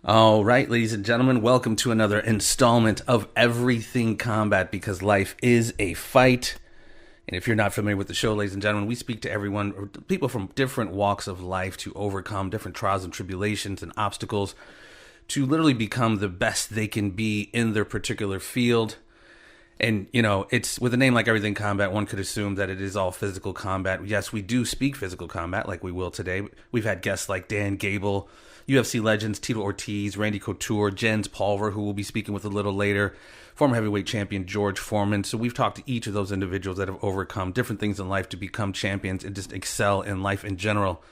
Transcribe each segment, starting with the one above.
All right, ladies and gentlemen, welcome to another installment of Everything Combat, because life is a fight. And if you're not familiar with the show, ladies and gentlemen, we speak to everyone, people from different walks of life, to overcome different trials and tribulations and obstacles to literally become the best they can be in their particular field. And, you know, it's with a name like Everything Combat, one could assume that it is all physical combat. Yes, we do speak physical combat like we will today. We've had guests like Dan Gable, UFC legends Tito Ortiz, Randy Couture, Jens Pulver, who we'll be speaking with a little later, former heavyweight champion George Foreman. So we've talked to each of those individuals that have overcome different things in life to become champions and just excel in life in general.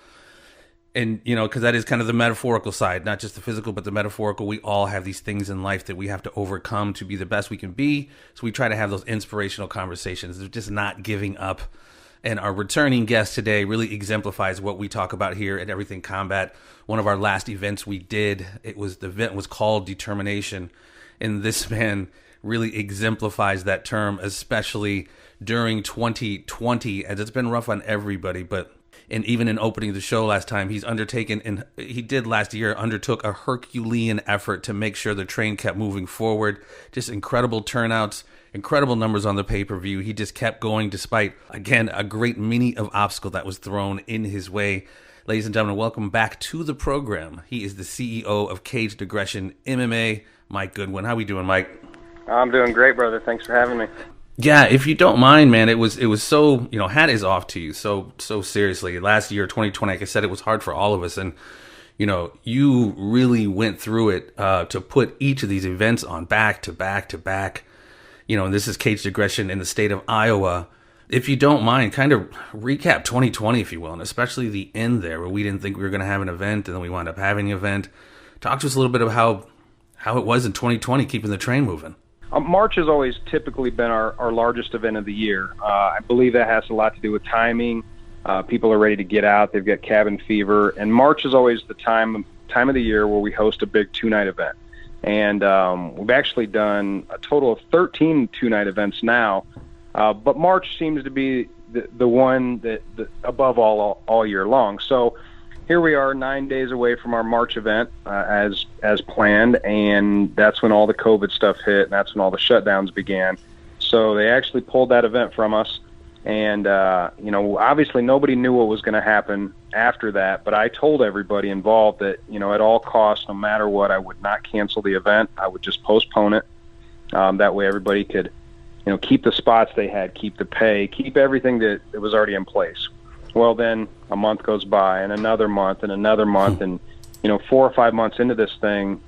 And, you know, because that is kind of the metaphorical side, not just the physical, but the metaphorical. We all have these things in life that we have to overcome to be the best we can be. So we try to have those inspirational conversations. They're just not giving up. And our returning guest today really exemplifies what we talk about here at Everything Combat. One of our last events we did, the event was called Determination. And this man really exemplifies that term, especially during 2020, as it's been rough on everybody. And even in opening the show last time, he did last year, undertook a Herculean effort to make sure the train kept moving forward. Just incredible turnouts, incredible numbers on the pay-per-view. He just kept going despite, again, a great many of obstacle that was thrown in his way. Ladies and gentlemen, welcome back to the program. He is the CEO of Caged Aggression MMA, Mike Goodwin. How we doing, Mike? I'm doing great, brother. Thanks for having me. Yeah, if you don't mind, man, it was so, you know, hat is off to you so seriously. Last year, 2020, like I said, it was hard for all of us. And, you know, you really went through it to put each of these events on back to back to back. You know, and this is Caged Aggression in the state of Iowa. If you don't mind, kind of recap 2020, if you will, and especially the end there where we didn't think we were going to have an event and then we wound up having an event. Talk to us a little bit of how it was in 2020, keeping the train moving. March has always typically been our largest event of the year. I believe that has a lot to do with timing. People are ready to get out. They've got cabin fever. And March is always the time of the year where we host a big two-night event. And we've actually done a total of 13 two-night events now. But March seems to be the one that above all year long. So here we are 9 days away from our March event as planned, and that's when all the COVID stuff hit, and that's when all the shutdowns began. So they actually pulled that event from us, and you know, obviously nobody knew what was going to happen after that, but I told everybody involved that, you know, at all costs, no matter what, I would not cancel the event. I would just postpone it. That way everybody could, you know, keep the spots they had, keep the pay, keep everything that was already in place. Well, then a month goes by, and another month, and another month, and, you know, 4 or 5 months into this thing,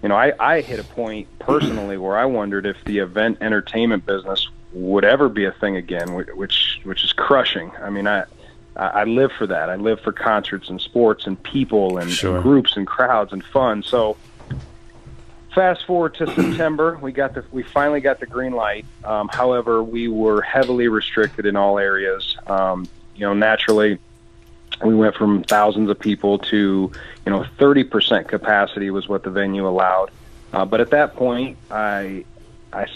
you know, I hit a point personally where I wondered if the event entertainment business would ever be a thing again, which is crushing. I mean, I live for that. I live for concerts and sports and people and, Sure. and groups and crowds and fun. So fast forward to September, we finally got the green light. However, we were heavily restricted in all areas. You know, naturally, we went from thousands of people to, you know, 30% capacity was what the venue allowed. But at that point, I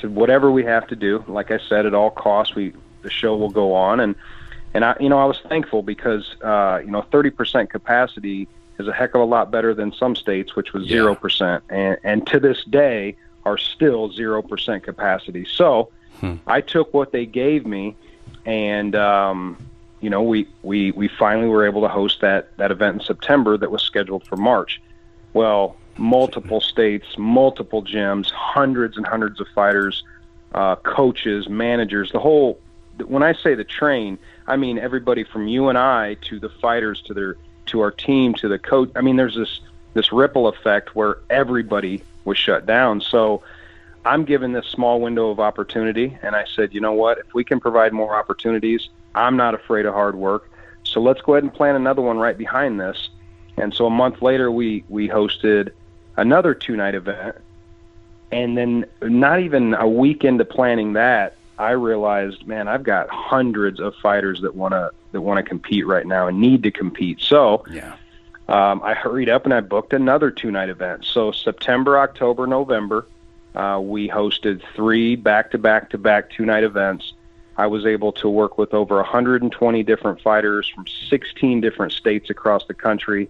said, whatever we have to do, like I said, at all costs, the show will go on. And I, you know, I was thankful because, you know, 30% capacity is a heck of a lot better than some states, which was 0%. And to this day are still 0% capacity. So I took what they gave me, and, you know, we finally were able to host that event in September that was scheduled for March. Well, multiple states, multiple gyms, hundreds and hundreds of fighters, coaches, managers, when I say the train, I mean everybody from you and I to the fighters to our team to the coach. I mean, there's this ripple effect where everybody was shut down. So I'm given this small window of opportunity, and I said, you know what, if we can provide more opportunities, I'm not afraid of hard work. So let's go ahead and plan another one right behind this. And so a month later, we hosted another two-night event. And then not even a week into planning that, I realized, man, I've got hundreds of fighters that want to compete right now and need to compete. So I hurried up and I booked another two-night event. So September, October, November, we hosted 3 back-to-back-to-back two-night events. I was able to work with over 120 different fighters from 16 different states across the country,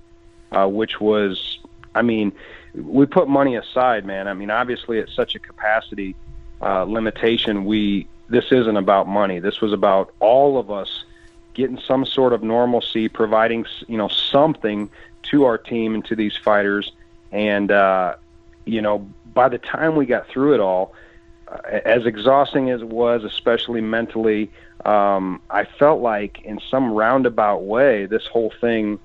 which was, I mean, we put money aside, man. I mean, obviously it's such a capacity limitation. This isn't about money. This was about all of us getting some sort of normalcy, providing, something to our team and to these fighters. And, by the time we got through it all, as exhausting as it was, especially mentally, I felt like in some roundabout way, this whole thing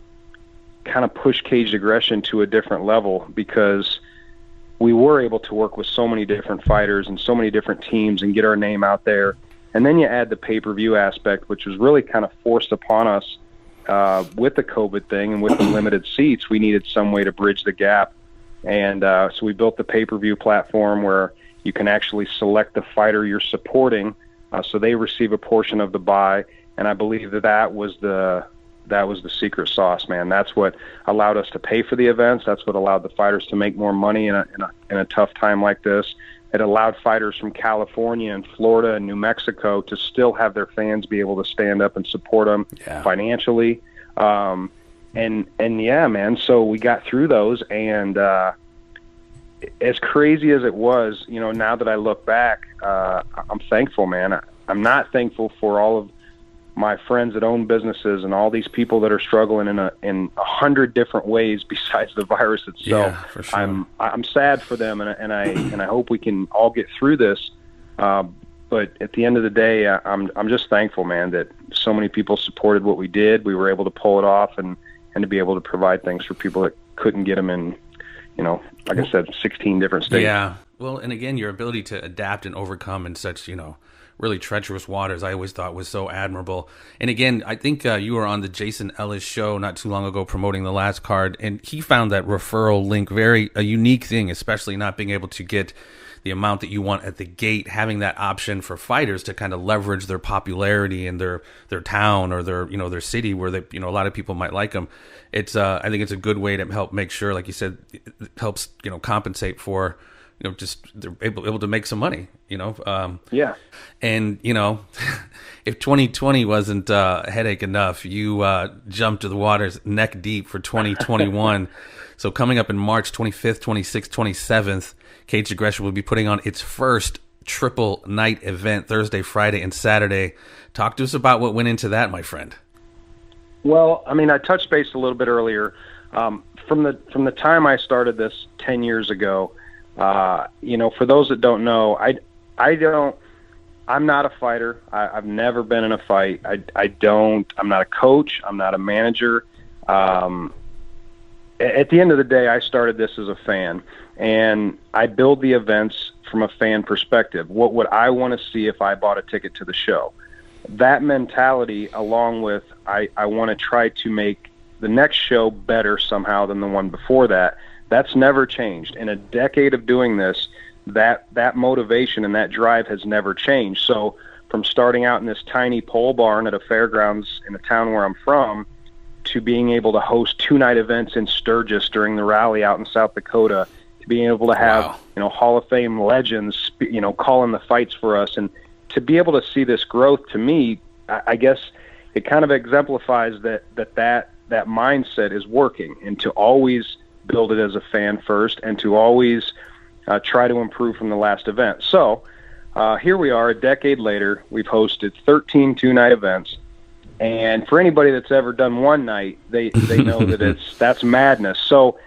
kind of pushed caged aggression to a different level, because we were able to work with so many different fighters and so many different teams and get our name out there. And then you add the pay-per-view aspect, which was really kind of forced upon us with the COVID thing and with the limited seats. We needed some way to bridge the gap. And so we built the pay-per-view platform where you can actually select the fighter you're supporting, so they receive a portion of the buy. And I believe that was the secret sauce, man. That's what allowed us to pay for the events. That's what allowed the fighters to make more money in a tough time like this. It allowed fighters from California and Florida and New Mexico to still have their fans be able to stand up and support them financially. And yeah, man, so we got through those, and as crazy as it was, now that I look back, I'm thankful, man. I'm not thankful for all of my friends that own businesses and all these people that are struggling in 100 different ways besides the virus itself. Yeah, for sure. I'm sad for them, and I hope we can all get through this. But at the end of the day, I'm just thankful, man, that so many people supported what we did. We were able to pull it off and to be able to provide things for people that couldn't get them in, like I said, 16 different states. Yeah. Well, and again, your ability to adapt and overcome in such, really treacherous waters, I always thought was so admirable. And again, I think you were on the Jason Ellis show not too long ago promoting the last card, and he found that referral link a unique thing, especially not being able to get the amount that you want at the gate, having that option for fighters to kind of leverage their popularity in their town or their city where they, a lot of people might like them. It's I think it's a good way to help make sure, like you said, it helps compensate for just they're able to make some money, Yeah. And, if 2020 wasn't a headache enough, you jumped to the waters neck deep for 2021. So coming up in March 25th, 26th, 27th, Caged Aggression will be putting on its first triple night event, Thursday, Friday, and Saturday. Talk to us about what went into that, my friend. Well, I mean, I touched base a little bit earlier. From the time I started this 10 years ago, for those that don't know, I'm not a fighter. I've never been in a fight. I'm not a coach. I'm not a manager. At the end of the day, I started this as a fan, and I build the events from a fan perspective. What would I want to see if I bought a ticket to the show? That mentality, along with I want to try to make the next show better somehow than the one before that, that's never changed. In a decade of doing this, that motivation and that drive has never changed. So from starting out in this tiny pole barn at a fairgrounds in the town where I'm from, to being able to host 2-night events in Sturgis during the rally out in South Dakota, to being able to have Hall of Fame legends calling the fights for us, and to be able to see this growth, to me, I guess it kind of exemplifies that mindset is working, and to always build it as a fan first, and to always try to improve from the last event. So here we are, a decade later. We've hosted 13 2-night events, and for anybody that's ever done one night, they know that that's madness. So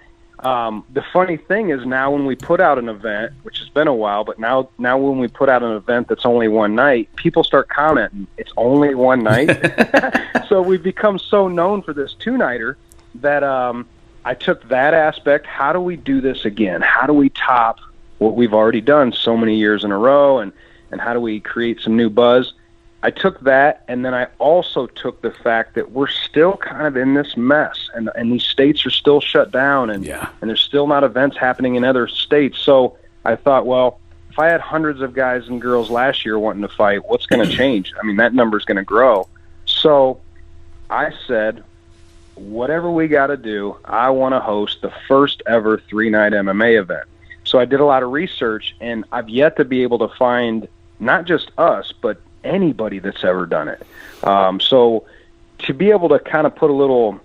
the funny thing is, now when we put out an event, which has been a while, but now when we put out an event that's only one night, people start commenting, it's only one night. So we've become so known for this 2-nighter that I took that aspect. How do we do this again? How do we top what we've already done so many years in a row, and how do we create some new buzz? I took that, and then I also took the fact that we're still kind of in this mess, and these states are still shut down, and there's still not events happening in other states. So I thought, well, if I had hundreds of guys and girls last year wanting to fight, what's going to change? I mean, that number's going to grow. So I said, whatever we got to do, I want to host the first ever 3-night MMA event. So I did a lot of research, and I've yet to be able to find not just us, but anybody that's ever done it. So to be able to kind of put a little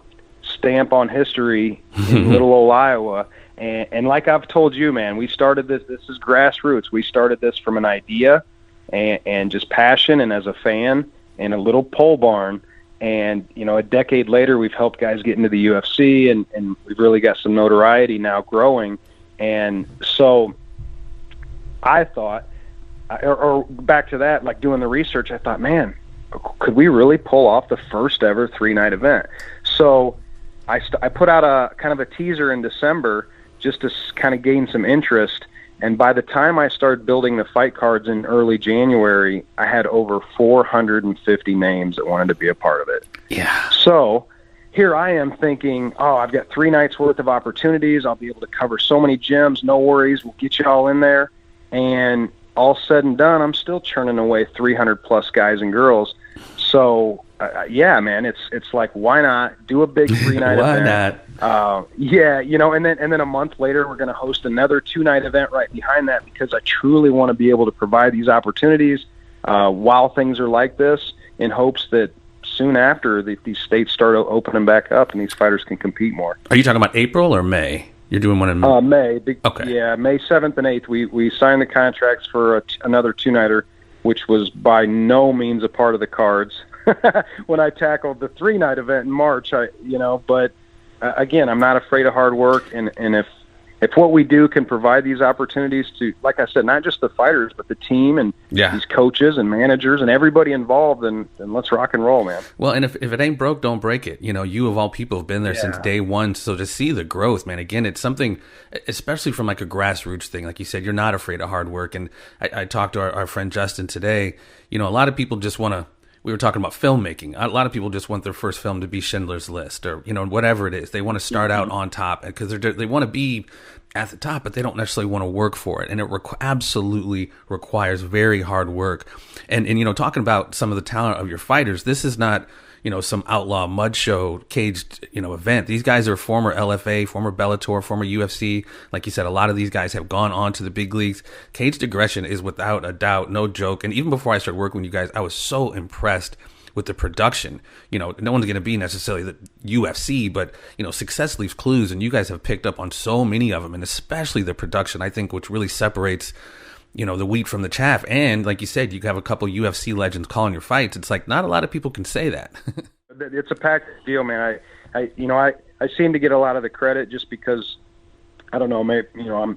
stamp on history in little old Iowa. And like I've told you, man, we started this is grassroots. We started this from an idea and just passion and as a fan in a little pole barn. And, a decade later, we've helped guys get into the UFC, and we've really got some notoriety now growing. And so I thought, or back to that, like doing the research, I thought, man, could we really pull off the first ever 3-night event? So I put out a kind of a teaser in December just to kind of gain some interest. And by the time I started building the fight cards in early January, I had over 450 names that wanted to be a part of it. Yeah. So here I am thinking, I've got 3 nights worth of opportunities. I'll be able to cover so many gyms. No worries. We'll get you all in there. And all said and done, I'm still churning away 300 plus guys and girls. So yeah, man, it's like, why not do a big 3-night why event? Not? Yeah, and then a month later, we're going to host another 2-night event right behind that, because I truly want to be able to provide these opportunities while things are like this, in hopes that soon after these states start opening back up and these fighters can compete more. Are you talking about April or May? You're doing one in May. Okay. Yeah, May 7th and 8th. We signed the contracts for another 2-nighter, which was by no means a part of the cards when I tackled the 3-night event in March. But again, I'm not afraid of hard work, and if what we do can provide these opportunities to, like I said, not just the fighters, but the team and these coaches and managers and everybody involved, then let's rock and roll, man. Well, and if it ain't broke, don't break it. You of all people have been there since day one. So to see the growth, man, again, it's something, especially from like a grassroots thing. Like you said, you're not afraid of hard work. And I talked to our friend Justin today. A lot of people just want to, we were talking about filmmaking. A lot of people just want their first film to be Schindler's List, or whatever it is. They want to start out on top because they want to be at the top, but they don't necessarily want to work for it. And it absolutely requires very hard work. And talking about some of the talent of your fighters, this is not some outlaw mud show caged event. These guys are former LFA, former Bellator, former UFC. Like you said, a lot of these guys have gone on to the big leagues. Caged aggression is without a doubt no joke. And even before I started working with you guys, I was so impressed with the production. No one's going to be necessarily the UFC, but success leaves clues, and you guys have picked up on so many of them, and especially the production, I think, which really separates the wheat from the chaff. And like you said, you have a couple UFC legends calling your fights. It's like not a lot of people can say that. It's a packed deal, man. I seem to get a lot of the credit just because, I don't know, maybe,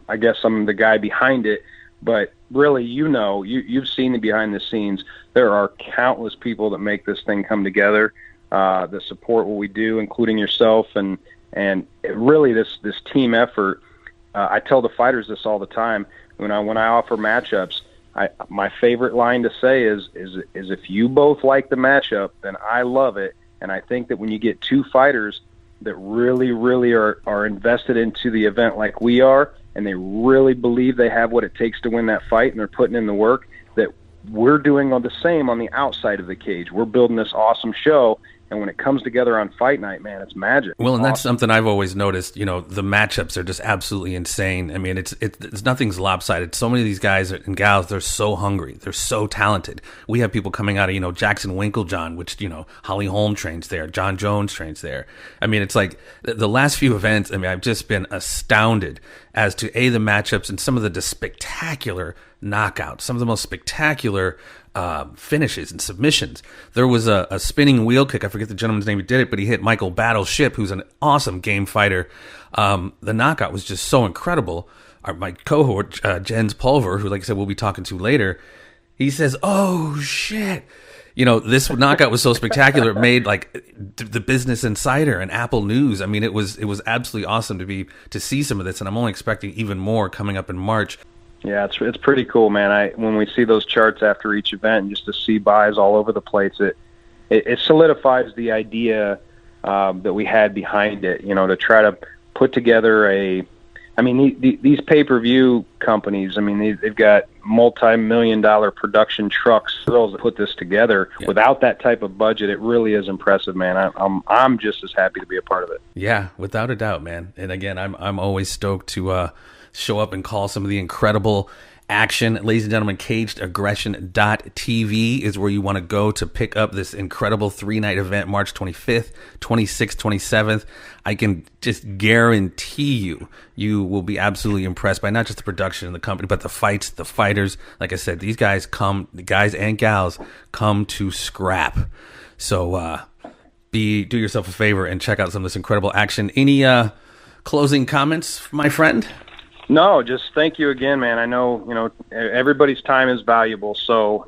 I guess I'm the guy behind it, but really, you've seen the behind the scenes. There are countless people that make this thing come together, that support what we do, including yourself, and really this team effort. I tell the fighters this all the time when I offer matchups. My favorite line to say is if you both like the matchup, then I love it. And I think that when you get two fighters that really, really are invested into the event like we are, and they really believe they have what it takes to win that fight, and they're putting in the work, that we're doing on the same on the outside of the cage. We're building this awesome show, and when it comes together on fight night, man, it's magic. Well, and that's something I've always noticed. The matchups are just absolutely insane. I mean, it's nothing's lopsided. So many of these guys and gals, they're so hungry. They're so talented. We have people coming out of, Jackson Winklejohn, which, Holly Holm trains there. John Jones trains there. I mean, it's like the last few events, I've just been astounded as to the matchups and some of the spectacular knockouts, some of the most spectacular finishes and submissions. There was a spinning wheel kick. I forget the gentleman's name who did it, but he hit Michael Battleship, who's an awesome game fighter. The knockout was just so incredible. My cohort, Jens Pulver, who, like I said, we'll be talking to later, he says, "Oh shit." This knockout was so spectacular, it made like the Business Insider and Apple News. I mean, it was absolutely awesome to see some of this, and I'm only expecting even more coming up in March. Yeah, it's pretty cool, man. When we see those charts after each event, and just to see buys all over the place, it solidifies the idea that we had behind it. To try to put together these pay-per-view companies. They've got multi-million-dollar production trucks that put this together. Yeah. Without that type of budget, it really is impressive, man. I'm just as happy to be a part of it. Yeah, without a doubt, man. And again, I'm always stoked to show up and call some of the incredible action. Ladies and gentlemen, CagedAggression.tv is where you want to go to pick up this incredible 3-night event, March 25th, 26th, 27th. I can just guarantee you will be absolutely impressed by not just the production and the company, but the fights, the fighters. Like I said, the guys and gals come to scrap. So do yourself a favor and check out some of this incredible action. Any closing comments, my friend? No, just thank you again, man. I know, everybody's time is valuable. So,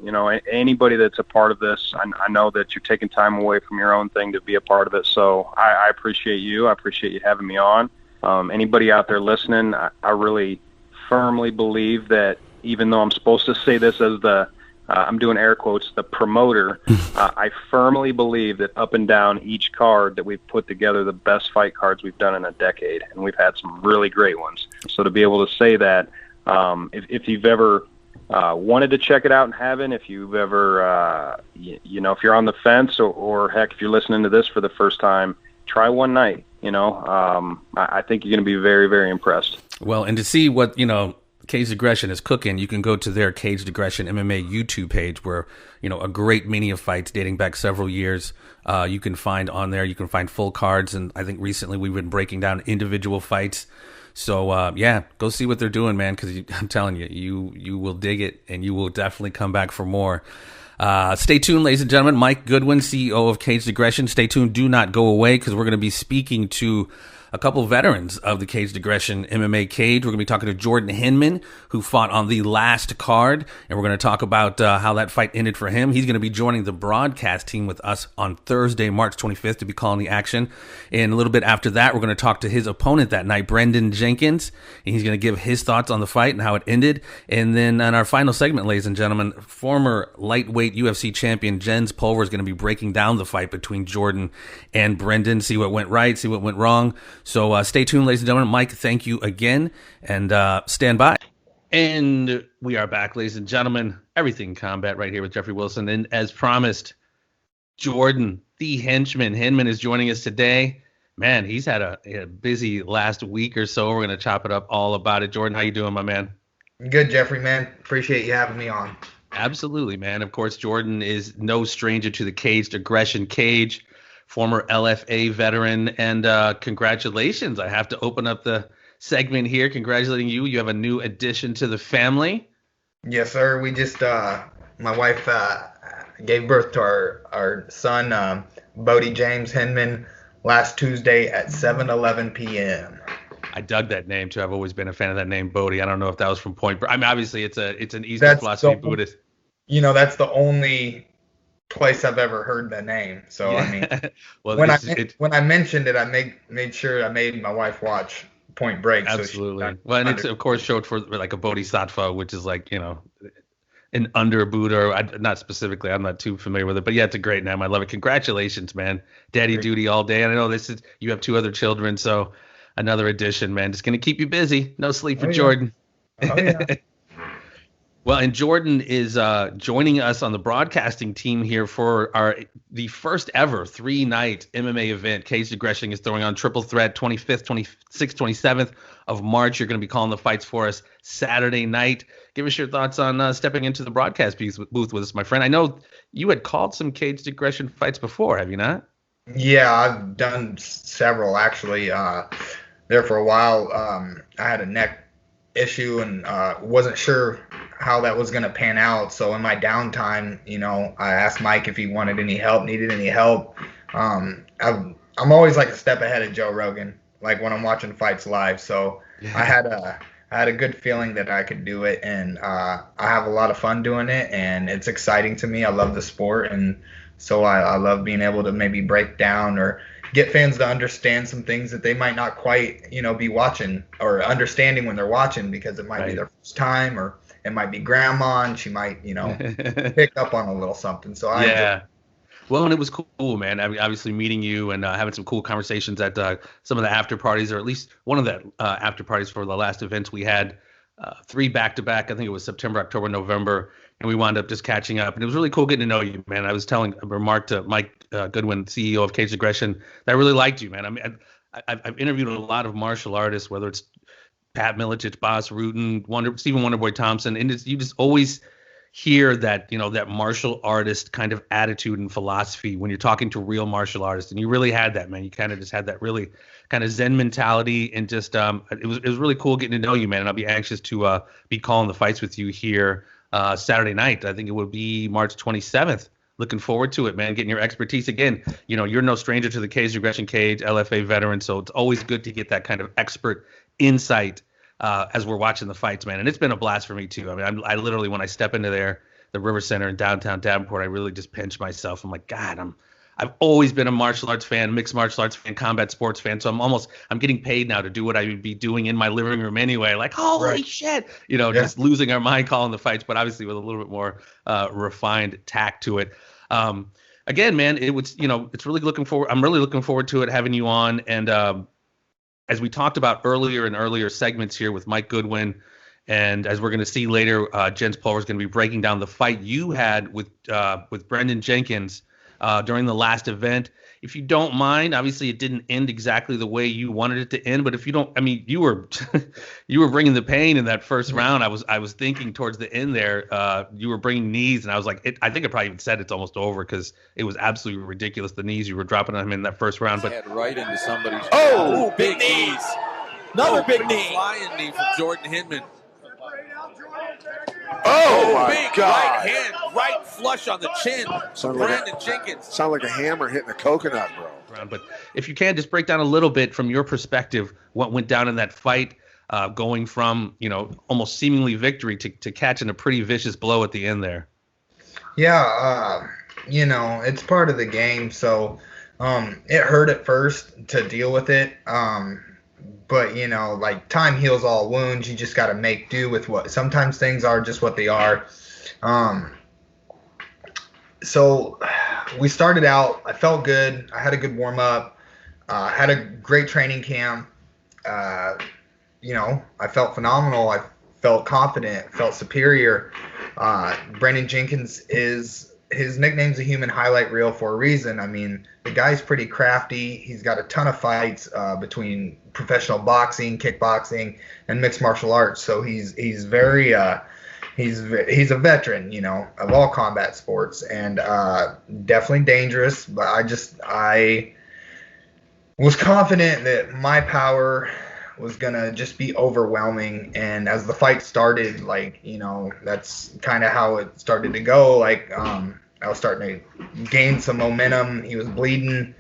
anybody that's a part of this, I know that you're taking time away from your own thing to be a part of it. So I appreciate you. I appreciate you having me on. Anybody out there listening, I really firmly believe that even though I'm supposed to say this as I'm doing air quotes, the promoter, I firmly believe that up and down each card that we've put together the best fight cards we've done in a decade, and we've had some really great ones. So to be able to say that, if you've ever wanted to check it out and haven't, if you've ever, if you're on the fence or heck, if you're listening to this for the first time, try one night. I think you're going to be very, very impressed. Well, and to see what, Caged Aggression is cooking, you can go to their Caged Aggression MMA YouTube page where, a great many of fights dating back several years you can find on there. You can find full cards, and I think recently we've been breaking down individual fights. So, go see what they're doing, man, because I'm telling you, you will dig it, and you will definitely come back for more. Stay tuned, ladies and gentlemen. Mike Goodwin, CEO of Caged Aggression. Stay tuned. Do not go away, because we're going to be speaking to a couple veterans of the Caged Aggression MMA cage. We're going to be talking to Jordin Hinman, who fought on the last card, and we're going to talk about how that fight ended for him. He's going to be joining the broadcast team with us on Thursday, March 25th, to be calling the action. And a little bit after that, we're going to talk to his opponent that night, Brandon Jenkins, and he's going to give his thoughts on the fight and how it ended. And then in our final segment, ladies and gentlemen, former lightweight UFC champion Jens Pulver is going to be breaking down the fight between Jordin and Brandon, see what went right, see what went wrong. So stay tuned, ladies and gentlemen. Mike, thank you again, and stand by. And we are back, ladies and gentlemen. Everything Combat right here with Jeffrey Wilson. And as promised, Jordin, the Henchman. Hinman is joining us today. Man, he's had a busy last week or so. We're going to chop it up all about it. Jordin, how you doing, my man? Good, Jeffrey, man. Appreciate you having me on. Absolutely, man. Of course, Jordin is no stranger to the Caged Aggression cage. Former LFA veteran, and congratulations. I have to open up the segment here congratulating you. You have a new addition to the family. Yes, sir. We just, my wife gave birth to our son, Bodie James Hinman, last Tuesday at 7:11 p.m. I dug that name, too. I've always been a fan of that name, Bodie. I don't know if that was from Point Break. I mean, obviously, it's an Eastern philosophy Buddhist. That's the only place I've ever heard the name. So yeah. I mean, well, when I mentioned it, I made sure I made my wife watch Point Break. Absolutely. So well, and it's of course short for like a bodhisattva, which is like an under Buddha. Not specifically, I'm not too familiar with it, but yeah, it's a great name. I love it. Congratulations, man. Daddy duty all day. And I know you have 2 other children, so another addition, man. Just gonna keep you busy. No sleep for Jordin. Oh yeah. Well, and Jordin is joining us on the broadcasting team here for the first ever 3-night MMA event. Caged Aggression is throwing on Triple Threat 25th, 26th, 27th of March. You're going to be calling the fights for us Saturday night. Give us your thoughts on stepping into the broadcast booth with us, my friend. I know you had called some Caged Aggression fights before, have you not? Yeah, I've done several, actually. There for a while, I had a neck issue and wasn't sure how that was going to pan out. So in my downtime, I asked Mike if he wanted any help, needed any help. I'm always like a step ahead of Joe Rogan, like when I'm watching fights live. So yeah. I had a good feeling that I could do it, and I have a lot of fun doing it, and it's exciting to me. I love the sport, and so I love being able to maybe break down or get fans to understand some things that they might not quite, be watching or understanding when they're watching, because it might be their first time, or it might be grandma and she might, pick up on a little something. So Well, and it was cool, man. I mean, obviously meeting you and having some cool conversations at some of the after parties, or at least one of the after parties for the last events we had, 3 back-to-back. I think it was September, October, November, and we wound up just catching up. And it was really cool getting to know you, man. I was telling a remark to Mike Goodwin, CEO of Caged Aggression, that I really liked you, man. I mean, I've interviewed a lot of martial artists, whether it's Pat Miletich, Boss Rutan, Stephen Wonderboy Thompson, and you just always hear that, that martial artist kind of attitude and philosophy when you're talking to real martial artists. And you really had that, man. You kind of just had that really kind of Zen mentality, and just it was really cool getting to know you, man. And I'll be anxious to be calling the fights with you here Saturday night. I think it would be March 27th. Looking forward to it, man. Getting your expertise again. You're no stranger to the Cage Aggression Cage, LFA veteran, so it's always good to get that kind of expert insight as we're watching the fights, man. And it's been a blast for me too. I mean, I literally, when I step into the River Center in downtown Davenport, I really just pinch myself. I'm like, God, I've always been a martial arts fan, mixed martial arts fan, combat sports fan. So I'm getting paid now to do what I would be doing in my living room anyway. Like, holy shit, just losing our mind calling the fights, but obviously with a little bit more refined tact to it. Again, man, it's really looking forward. I'm really looking forward to it, having you on. And as we talked about earlier segments here with Mike Goodwin, and as we're going to see later, Jens Pulver is going to be breaking down the fight you had with Brendan Jenkins during the last event. If you don't mind, obviously it didn't end exactly the way you wanted it to end, but if you don't, I mean, you were you were bringing the pain in that first round. I was thinking towards the end there, you were bringing knees, and I was like, I think I probably even said it's almost over because it was absolutely ridiculous, the knees you were dropping on him in that first round. But head right into somebody's. Oh, big knees! Another big knee. Flying knee from Jordin Hinman. Oh my big God! Right hand, right flush on the chin. Brandon Jenkins. Sound like a hammer hitting a coconut, bro. But if you can, just break down a little bit from your perspective what went down in that fight, going from almost seemingly victory to catching a pretty vicious blow at the end there. Yeah, it's part of the game, so it hurt at first to deal with it. But, like time heals all wounds. You just got to make do with what sometimes things are just what they are. So we started out, I felt good. I had a good warm up, had a great training camp. I felt phenomenal. I felt confident, felt superior. Brandon Jenkins his nickname's a human highlight reel for a reason. I mean, the guy's pretty crafty. He's got a ton of fights between professional boxing, kickboxing, and mixed martial arts. So he's very he's a veteran, of all combat sports, and definitely dangerous. But I was confident that my power was gonna just be overwhelming, and as the fight started, that's kind of how it started to go. I was starting to gain some momentum. He was bleeding.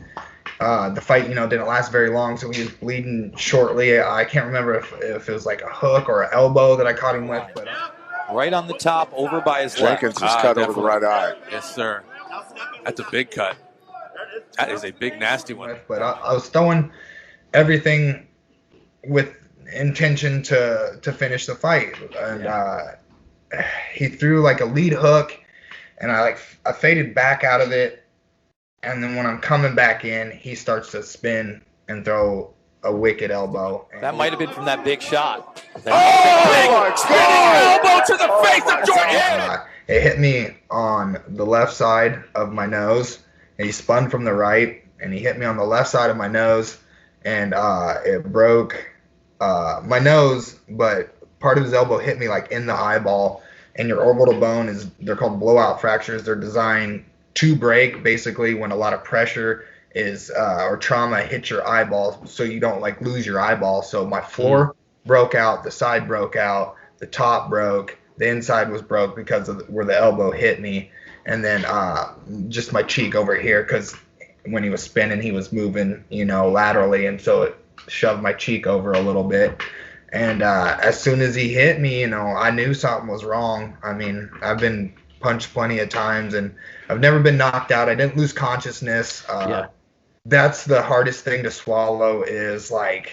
The fight, didn't last very long, so he was bleeding shortly. I can't remember if it was like a hook or an elbow that I caught him with, but right on the top, over by his Jenkins left. is cut over the right eye. Yes, sir. That's a big cut. That is a big, nasty one. But I was throwing everything with intention to finish the fight, and he threw like a lead hook, and I faded back out of it, and then when I'm coming back in, he starts to spin and throw a wicked elbow. That might have been from that big shot. Elbow to the face of Jordan. It hit me on the left side of my nose, and he spun from the right, and he hit me on the left side of my nose, and it broke my nose, but part of his elbow hit me like in the eyeball. And your orbital bone they're called blowout fractures. They're designed to break basically when a lot of pressure or trauma hits your eyeball, so you don't lose your eyeball. So my floor broke out, the side broke out, the top broke, the inside was broke because of where the elbow hit me, and then just my cheek over here, because when he was spinning, he was moving, laterally, and so it shoved my cheek over a little bit. And as soon as he hit me, I knew something was wrong. I mean, I've been punched plenty of times, and I've never been knocked out. I didn't lose consciousness. That's the hardest thing to swallow is I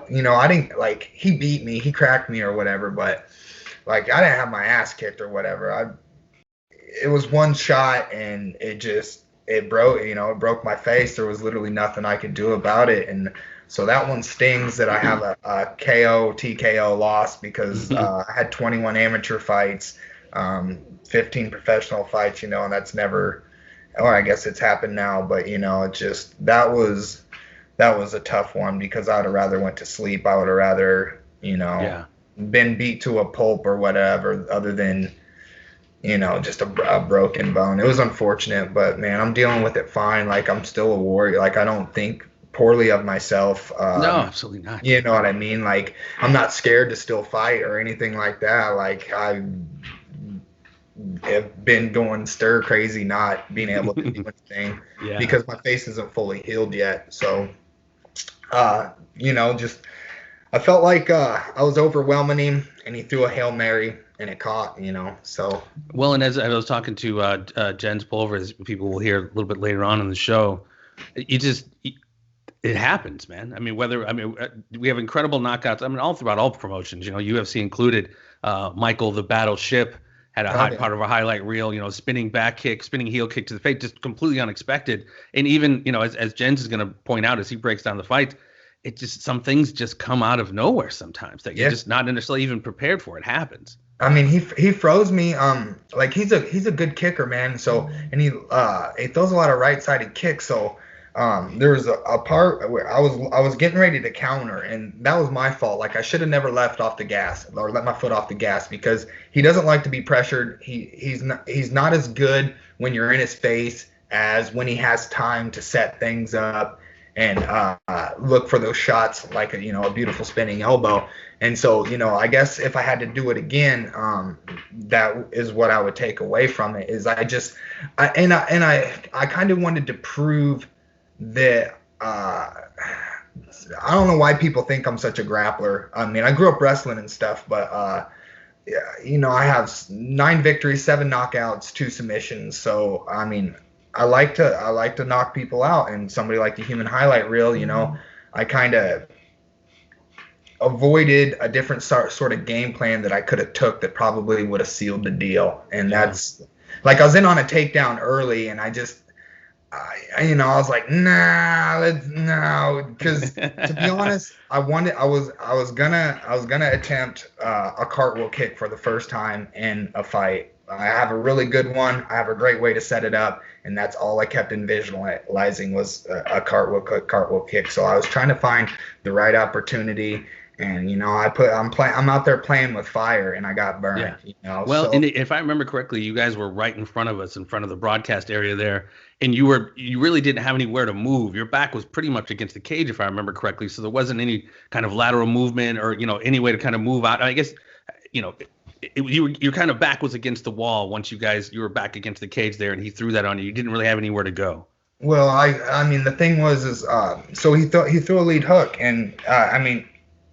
didn't, he beat me, he cracked me or whatever, but I didn't have my ass kicked or whatever. It was one shot, and it broke my face. There was literally nothing I could do about it. And so that one stings that I have a KO, TKO loss, because I had 21 amateur fights, 15 professional fights, and that's never, or I guess it's happened now, but that was a tough one, because I would have rather went to sleep. I would have rather Yeah. been beat to a pulp or whatever, other than, just a broken bone. It was unfortunate, but man, I'm dealing with it fine. Like, I'm still a warrior. Like, I don't think poorly of myself. No, absolutely not. You know what I mean? Like, I'm not scared to still fight or anything like that. Like, I have been going stir crazy, not being able to do anything because my face isn't fully healed yet. So, just I felt like I was overwhelming him, and he threw a Hail Mary, and it caught, so. Well, and as I was talking to Jen's Pulver, as people will hear a little bit later on in the show, it happens, man. I mean, we have incredible knockouts. I mean, all throughout all promotions, UFC included. Michael the Battleship had a high part of a highlight reel, spinning back kick, spinning heel kick to the face, just completely unexpected. And even, as Jens is going to point out as he breaks down the fight, it just, some things just come out of nowhere sometimes that you're just not necessarily even prepared for. It happens. I mean, he froze me. Like, he's a good kicker, man. So, and he throws a lot of right-sided kicks. So, there was a part where I was getting ready to counter, and that was my fault. Like, I should have never left off the gas or let my foot off the gas, because he doesn't like to be pressured. He's not as good when you're in his face as when he has time to set things up and look for those shots, like a beautiful spinning elbow. And so, I guess if I had to do it again, that is what I would take away from it. Is I kind of wanted to prove that I don't know why people think I'm such a grappler. I mean, I grew up wrestling and stuff, but I have 9 victories, 7 knockouts, 2 submissions. So, I mean, I like to knock people out, and somebody like the Human highlight reel, I kind of avoided a different sort of game plan that I could have took that probably would have sealed the deal. And that's like, I was in on a takedown early, and I was like, no, because to be honest, I was gonna attempt a cartwheel kick for the first time in a fight. I have a really good one. I have a great way to set it up, and that's all I kept visualizing was a cartwheel kick. So I was trying to find the right opportunity. And I'm out there playing with fire, and I got burned. Well, so. And if I remember correctly, you guys were right in front of us, in front of the broadcast area there, and you really didn't have anywhere to move. Your back was pretty much against the cage, if I remember correctly. So there wasn't any kind of lateral movement or any way to kind of move out. I guess your kind of back was against the wall once you were back against the cage there, and he threw that on you. You didn't really have anywhere to go. Well, I mean, the thing was so he threw a lead hook, and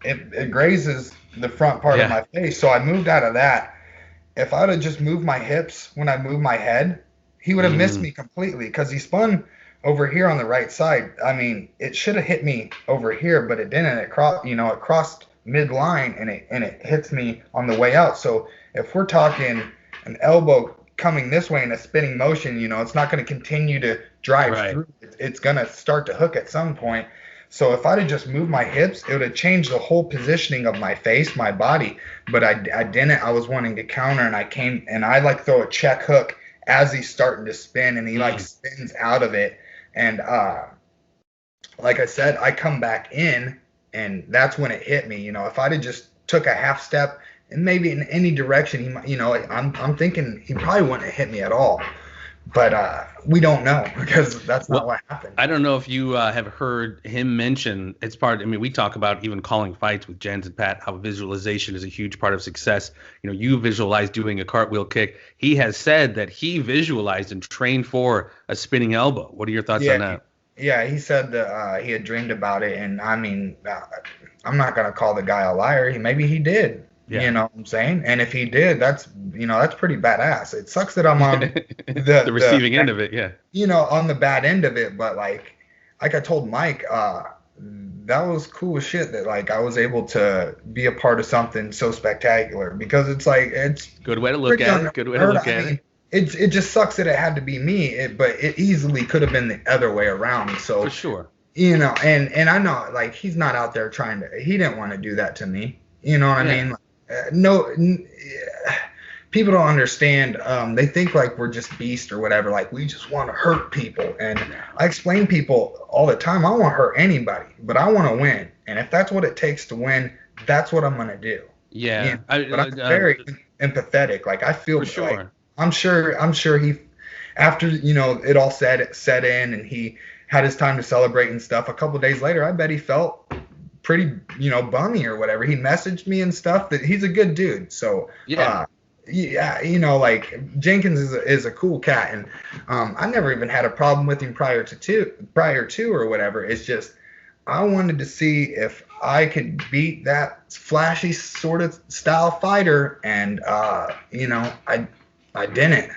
it grazes the front part of my face. So I moved out of that. If I'd have just moved my hips when I moved my head, he would have missed me completely, because he spun over here on the right side. I mean, it should have hit me over here, but it didn't. It crossed midline, and it hits me on the way out. So if we're talking an elbow coming this way in a spinning motion, it's not going to continue to drive through. It's going to start to hook at some point. So if I'd have just moved my hips, it would have changed the whole positioning of my face, my body. But I didn't. I was wanting to counter, and I throw a check hook as he's starting to spin, and he spins out of it. And like I said, I come back in, and that's when it hit me. If I'd have just took a half step, and maybe in any direction, he might, I'm thinking he probably wouldn't have hit me at all. But we don't know, because that's not what happened. I don't know if you have heard him mention, we talk about even calling fights with Jens and Pat, how visualization is a huge part of success. You visualize doing a cartwheel kick. He has said that he visualized and trained for a spinning elbow. What are your thoughts on that? Yeah, he said that he had dreamed about it. And I mean, I'm not going to call the guy a liar. Maybe he did. Yeah. You know what I'm saying? And if he did, that's pretty badass. It sucks that I'm on the receiving end of it, on the bad end of it. But like I told Mike, that was cool as shit that I was able to be a part of something so spectacular, because it's good way to look at it. Good way to look at it. It just sucks that it had to be me, but it easily could have been the other way around. So for sure, and I know he's not out there he didn't want to do that to me. You know what I mean? People don't understand. They think we're just beast or whatever. We just want to hurt people. And I explain people all the time, I don't want to hurt anybody, but I want to win. And if that's what it takes to win, that's what I'm gonna do. Yeah, but I'm very empathetic. Like I feel for sure. Like, I'm sure he, after it all set in and he had his time to celebrate and stuff. A couple of days later, I bet he felt pretty bummy or whatever. He messaged me and stuff. That he's a good dude. So yeah, like Jenkins is a cool cat, and I never even had a problem with him prior to or whatever. It's just I wanted to see if I could beat that flashy sort of style fighter, and I didn't.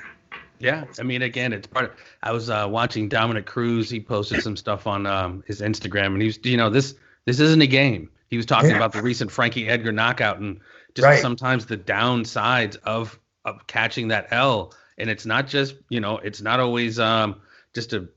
Yeah, I mean, again, it's part of. I was watching Dominic Cruz. He posted some stuff on his Instagram, and he's, this isn't a game. He was talking about the recent Frankie Edgar knockout and just sometimes the downsides of catching that L. And it's not just, it's not always just a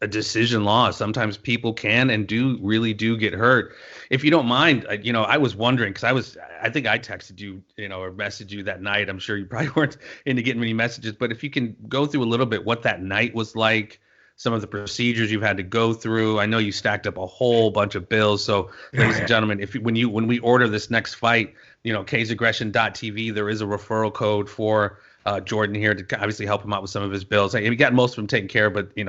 decision loss. Sometimes people can and really do get hurt. If you don't mind, I was wondering, because I think I texted you, or messaged you that night. I'm sure you probably weren't into getting many messages, but if you can go through a little bit what that night was like, some of the procedures you've had to go through. I know you stacked up a whole bunch of bills. So, ladies and gentlemen, when we order this next fight, ksaggression.tv, there is a referral code for Jordin here to obviously help him out with some of his bills. We got most of them taken care of, but it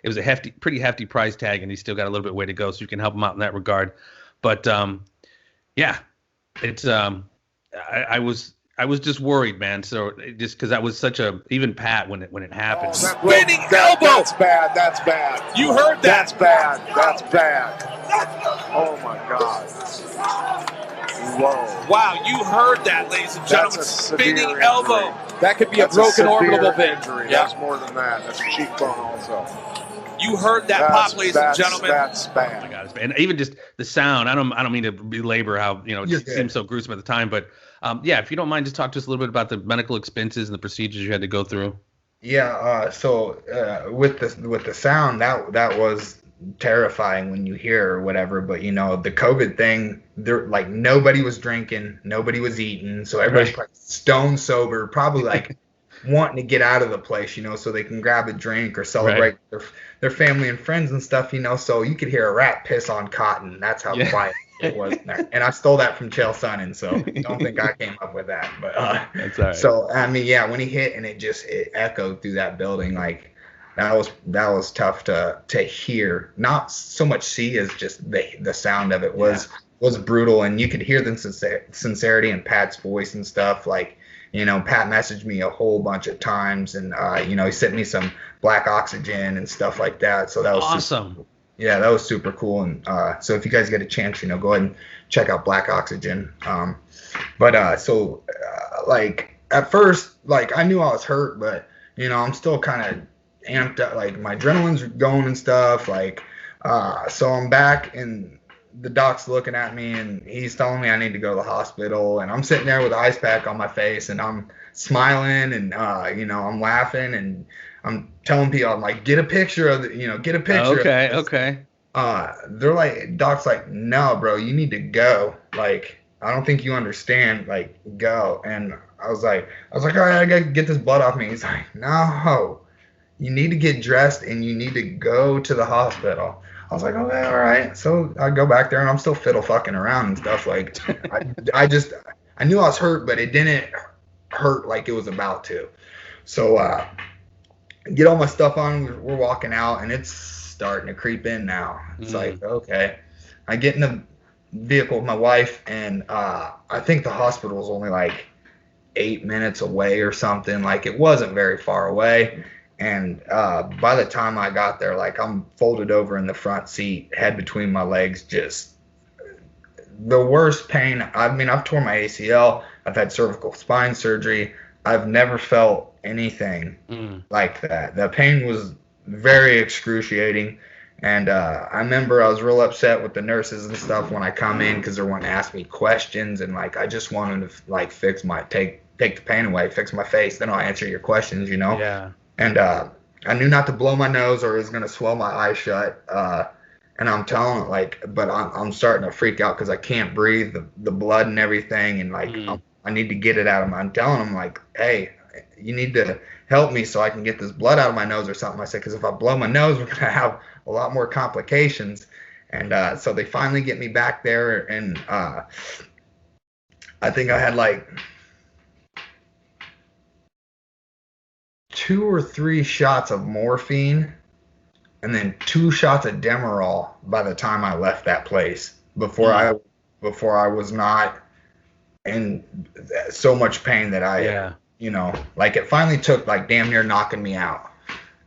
was a pretty hefty price tag, and he's still got a little bit way to go. So you can help him out in that regard. But yeah, it's I was just worried, man. So just because that was even Pat when it happened. Spinning elbow. That's bad. That's bad. You heard that? That's bad. That's bad. Oh my God. Whoa. Wow, you heard that, ladies and gentlemen. Spinning elbow. That could be a broken orbital bit. Yeah. That's more than that. That's a cheekbone also. You heard that pop, ladies and gentlemen. That's bad. Oh my God, it's bad. And even just the sound. I don't mean to belabor how it seemed so gruesome at the time, but if you don't mind, just talk to us a little bit about the medical expenses and the procedures you had to go through. Yeah. So with the sound, that was terrifying when you hear or whatever. But the COVID thing, there like nobody was drinking, nobody was eating, so everybody's like stone sober, probably like wanting to get out of the place, so they can grab a drink or celebrate their family and friends and stuff, so you could hear a rat piss on cotton. That's how quiet it was in there. And I stole that from Chael Sonnen, so don't think I came up with that. But that's all right. So I mean, when he hit and it echoed through that building, like that was tough to hear. Not so much see as just the sound of it was brutal, and you could hear the sincerity in Pat's voice and stuff. Like, Pat messaged me a whole bunch of times, and he sent me some black oxygen and stuff like that. So that was awesome. That was super cool. And so if you guys get a chance, go ahead and check out Black Oxygen. Like at first, like I knew I was hurt, but I'm still kind of amped up. Like my adrenaline's going and stuff. Like so I'm back, and the doc's looking at me, and he's telling me I need to go to the hospital. And I'm sitting there with an ice pack on my face, and I'm smiling, and I'm laughing, and I'm telling people, I'm like, get a picture of get a picture. Okay. They're like, doc's like, no, bro, you need to go. Like, I don't think you understand. Like, go. And I was like, all right, I gotta get this blood off me. He's like, no, you need to get dressed and you need to go to the hospital. I was like, okay, all right. So I go back there, and I'm still fiddle fucking around and stuff. Like, I knew I was hurt, but it didn't hurt like it was about to. So get all my stuff on. We're walking out, and it's starting to creep in now. It's like, okay. I get in the vehicle with my wife, and I think the hospital was only like 8 minutes away or something. Like, it wasn't very far away. And by the time I got there, like, I'm folded over in the front seat, head between my legs, just the worst pain. I mean, I've torn my ACL. I've had cervical spine surgery. I've never felt anything like that. The pain was very excruciating. And I remember I was real upset with the nurses and stuff when I come in, because they wanting to ask me questions, and like I just wanted to like take the pain away, fix my face, then I'll answer your questions, Yeah. And I knew not to blow my nose or it was gonna swell my eyes shut. And I'm telling it, like, but I'm starting to freak out because I can't breathe, the blood and everything, and like I need to get it out of my. I'm telling them, like, hey, you need to help me so I can get this blood out of my nose or something. I said, because if I blow my nose, we're gonna have a lot more complications. And so they finally get me back there, and I think I had like 2 or 3 shots of morphine and then 2 shots of Demerol by the time I left that place before I was not in so much pain that I, like it finally took like damn near knocking me out.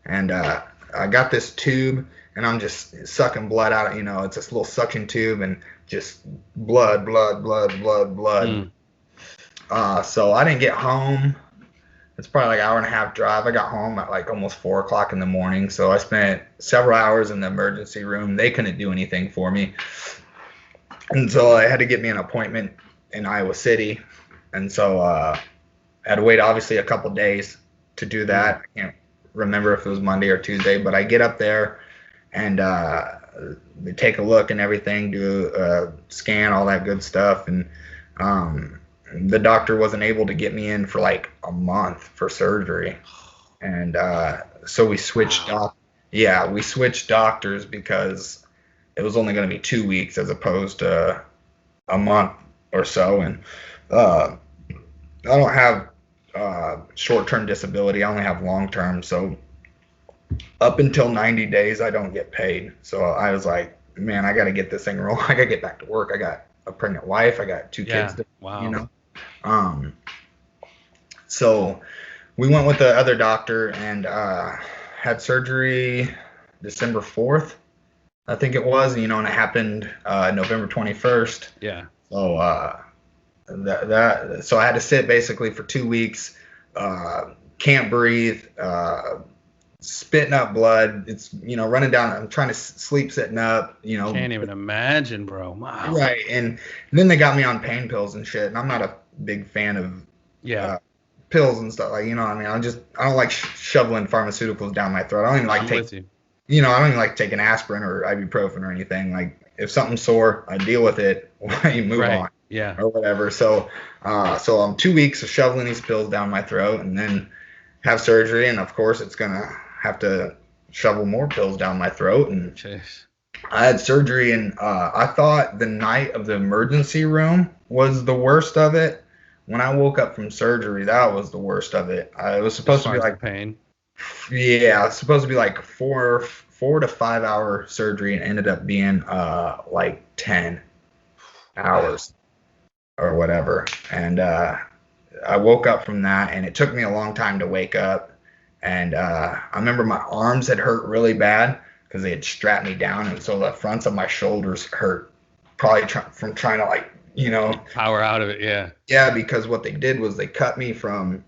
And I got this tube and I'm just sucking blood out. It's this little suction tube and just blood. So I didn't get home. It's probably like an hour and a half drive. I got home at like almost 4 o'clock in the morning. So I spent several hours in the emergency room. They couldn't do anything for me. And so I had to get me an appointment in Iowa City. And so I had to wait obviously a couple days to do that. I can't remember if it was Monday or Tuesday, but I get up there and they take a look and everything, do a scan, all that good stuff. And the doctor wasn't able to get me in for like a month for surgery. And so we switched we switched doctors because it was only going to be 2 weeks as opposed to a month or so. And I don't have short-term disability. I only have long-term. So up until 90 days, I don't get paid. So I was like, man, I got to get this thing rolling. I got to get back to work. I got a pregnant wife. I got 2 kids. So we went with the other doctor and had surgery December 4th, I think it was, and it happened November 21st. Yeah. So so I had to sit basically for 2 weeks, can't breathe, spitting up blood. It's, running down. I'm trying to sleep sitting up, Can't even imagine, bro. Wow. Right. And then they got me on pain pills and shit. And I'm not a big fan of pills and stuff. Like, I don't like shoveling pharmaceuticals down my throat. I don't even like taking, I don't even like taking aspirin or ibuprofen or anything. Like, if something's sore, I deal with it. You move on. Yeah. Or whatever. So I'm 2 weeks of shoveling these pills down my throat and then have surgery. And of course it's going to have to shovel more pills down my throat. And Jeez. I had surgery and I thought the night of the emergency room was the worst of it. When I woke up from surgery, that was the worst of it. It was supposed to be like pain. Yeah, it's supposed to be like 4 to 5 hour surgery and ended up being like 10 hours or whatever. And I woke up from that and it took me a long time to wake up. And I remember my arms had hurt really bad because they had strapped me down. And so the fronts of my shoulders hurt, probably from trying to like, power out of it. Yeah. Yeah, because what they did was they cut me from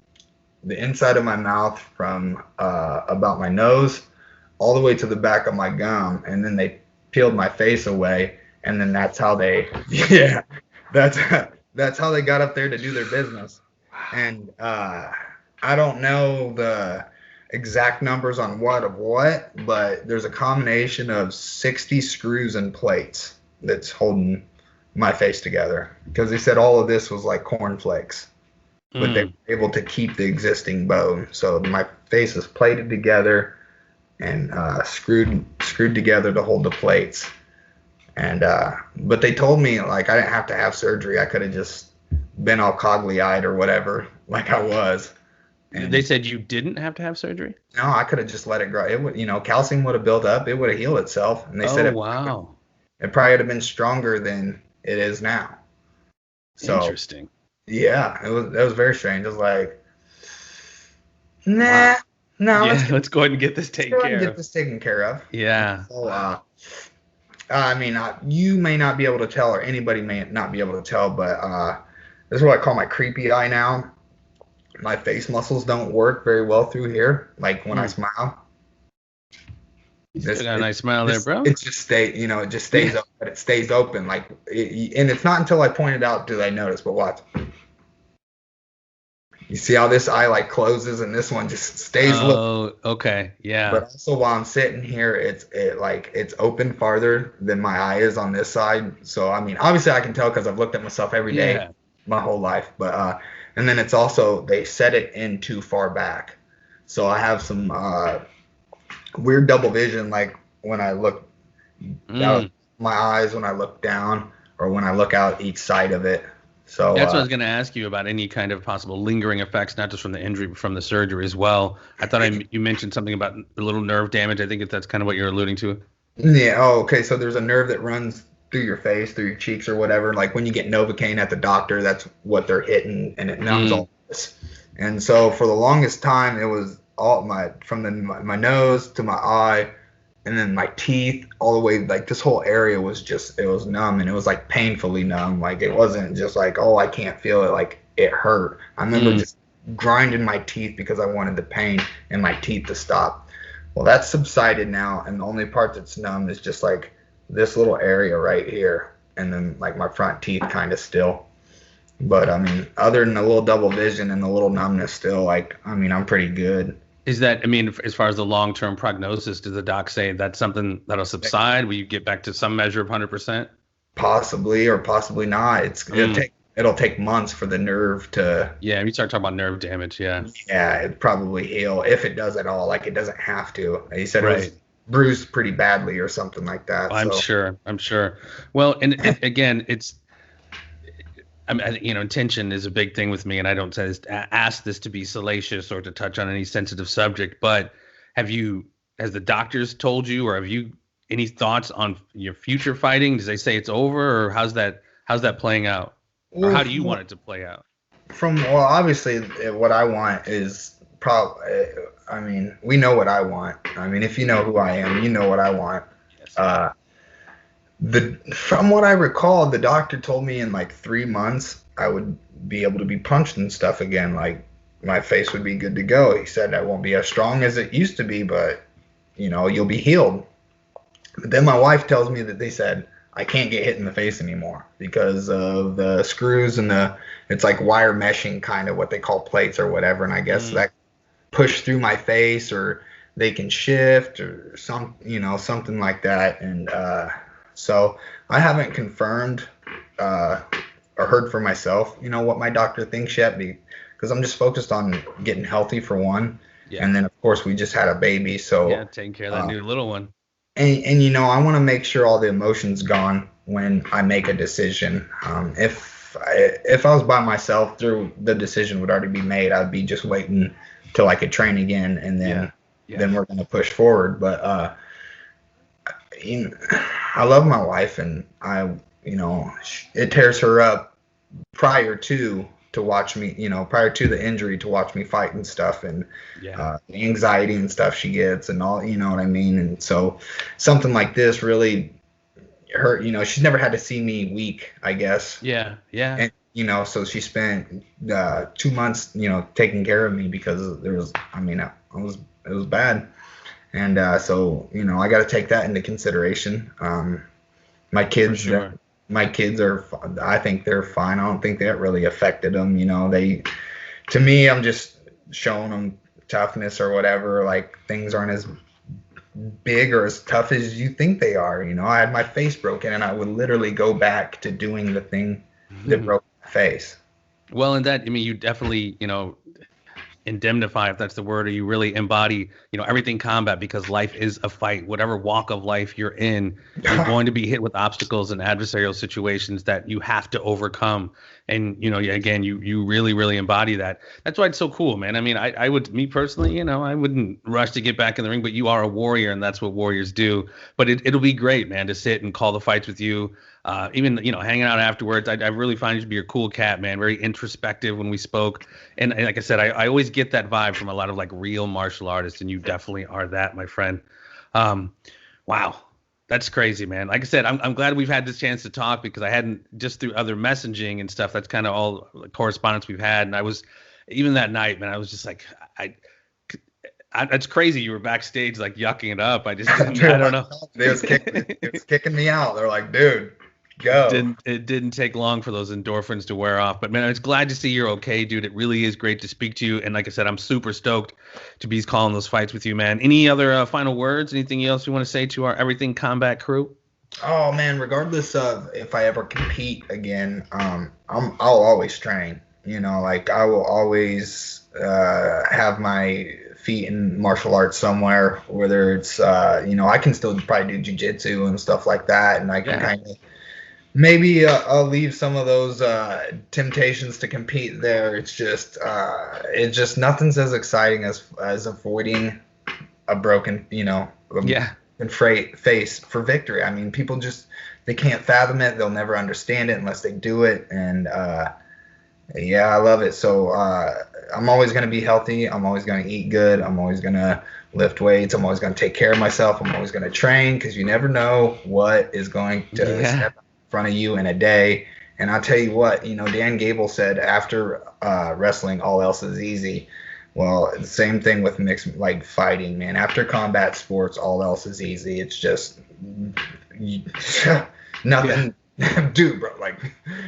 the inside of my mouth from about my nose all the way to the back of my gum. And then they peeled my face away. And then that's how they, that's how they got up there to do their business. And I don't know the exact numbers on what, but there's a combination of 60 screws and plates that's holding my face together. Because they said all of this was like cornflakes, but they were able to keep the existing bone. So my face is plated together and screwed together to hold the plates. And but they told me like I didn't have to have surgery. I could have just been all coggly-eyed or whatever, like I was. And they said you didn't have to have surgery? No, I could have just let it grow. It would, calcium would have built up. It would have healed itself. And they said it probably would have been stronger than it is now. So interesting. Yeah, it was very strange. It was like, no. Let's go ahead and get this taken care of. Yeah. So, I mean, you may not be able to tell, or anybody may not be able to tell, but this is what I call my creepy eye now. My face muscles don't work very well through here, like when I smile. You still got a nice smile there, bro. It just it just stays open, but it stays open. Like, and it's not until I point it out do they notice, but watch. You see how this eye like closes and this one just stays open. Oh, okay. Yeah. But also while I'm sitting here, it's open farther than my eye is on this side. So, I mean, obviously I can tell because I've looked at myself every day my whole life. But, and then it's also, they set it in too far back. So I have some weird double vision, like when I look out my eyes, when I look down, or when I look out each side of it. So that's what I was going to ask you about, any kind of possible lingering effects, not just from the injury, but from the surgery as well. I thought you mentioned something about a little nerve damage. I think that's kind of what you're alluding to. Yeah. Oh, okay. So there's a nerve that runs through your face, through your cheeks or whatever. Like when you get Novocaine at the doctor, that's what they're hitting, and it numbs all this. And so for the longest time, it was all my nose to my eye, and then my teeth all the way. Like this whole area was it was numb, and it was like painfully numb. Like it wasn't just like, oh, I can't feel it. Like it hurt. I remember just grinding my teeth because I wanted the pain in my teeth to stop. Well, that's subsided now, and the only part that's numb is just like this little area right here, and then like my front teeth kind of still. But I mean, other than a little double vision and a little numbness still, like, I mean, I'm pretty good. Is that, I mean, as far as the long-term prognosis, does the doc say that's something that'll subside? Will you get back to some measure of 100%? Possibly, or possibly not. It'll take months for the nerve to. Yeah, you start talking about nerve damage. Yeah. Yeah, it'd probably heal if it does at all. Like it doesn't have to. He said it was bruised pretty badly or something like that. I'm sure. Well, and again, intention is a big thing with me, and I don't ask this to be salacious or to touch on any sensitive subject, but has the doctors told you, or have you any thoughts on your future fighting? Does they say it's over, or how's that playing out? Or how do you want it to play out? Obviously, what I want is I mean, we know what I want. I mean, if you know who I am, you know what I want. Yes. From what I recall, the doctor told me in like 3 months I would be able to be punched and stuff again. Like my face would be good to go. He said I won't be as strong as it used to be, but you'll be healed. But then my wife tells me that they said I can't get hit in the face anymore because of the screws and it's like wire meshing, kind of what they call plates or whatever. And I guess that push through my face, or they can shift or something like that. And so I haven't confirmed or heard for myself, what my doctor thinks yet, because I'm just focused on getting healthy for one. Yeah. And then of course we just had a baby. So yeah, taking care of that new little one. And I want to make sure all the emotion's gone when I make a decision. If I was by myself, the decision would already be made. I'd be just waiting till I could train again, and then we're going to push forward. But I love my wife, and it tears her up prior to watch me, prior to the injury, to watch me fight and stuff, and the anxiety and stuff she gets and all, you know what I mean? And so something like this really hurt, she's never had to see me weak, I guess. Yeah. Yeah. And, so she spent 2 months, taking care of me because it was bad. And so, I got to take that into consideration. My kids, I think they're fine. I don't think that really affected them. To me, I'm just showing them toughness or whatever. Like things aren't as big or as tough as you think they are. I had my face broken, and I would literally go back to doing the thing that broke my face. Well, and that, you definitely, indemnify, if that's the word, or you really embody, everything combat, because life is a fight. Whatever walk of life you're in, you're going to be hit with obstacles and adversarial situations that you have to overcome. And, again, you really, really embody that. That's why it's so cool, man. I would, me personally, I wouldn't rush to get back in the ring, but you are a warrior, and that's what warriors do. But it'll be great, man, to sit and call the fights with you. Even, hanging out afterwards. I really find you to be a cool cat, man. Very introspective when we spoke. And like I said, I always get that vibe from a lot of like real martial artists, and you definitely are that, my friend. Wow. That's crazy, man. Like I said, I'm glad we've had this chance to talk, because I hadn't, just through other messaging and stuff. That's kind of all correspondence we've had. And I was, even that night, man, I was just like, it's crazy. You were backstage, like yucking it up. I don't know. It was kicking me out. They're like, dude, go. It didn't take long for those endorphins to wear off. But man, I was glad to see you're okay, dude. It really is great to speak to you. And like I said, I'm super stoked to be calling those fights with you, man. Any other final words? Anything else you want to say to our Everything Combat crew? Oh man, regardless of if I ever compete again, I'll always train. Like I will always have my feet in martial arts somewhere, whether it's I can still probably do jiu-jitsu and stuff like that, and I can kind of maybe I'll leave some of those temptations to compete there. It's just nothing's as exciting as avoiding a broken, face for victory. I mean, people just, they can't fathom it. They'll never understand it unless they do it. And yeah, I love it. So I'm always going to be healthy. I'm always going to eat good. I'm always going to lift weights. I'm always going to take care of myself. I'm always going to train, because you never know what is going to step in front of you in a day. And I'll tell you what, Dan Gable said after wrestling, all else is easy. Well, the same thing with mixed, like fighting, man. After combat sports, all else is easy. It's just nothing. Dude, bro, like,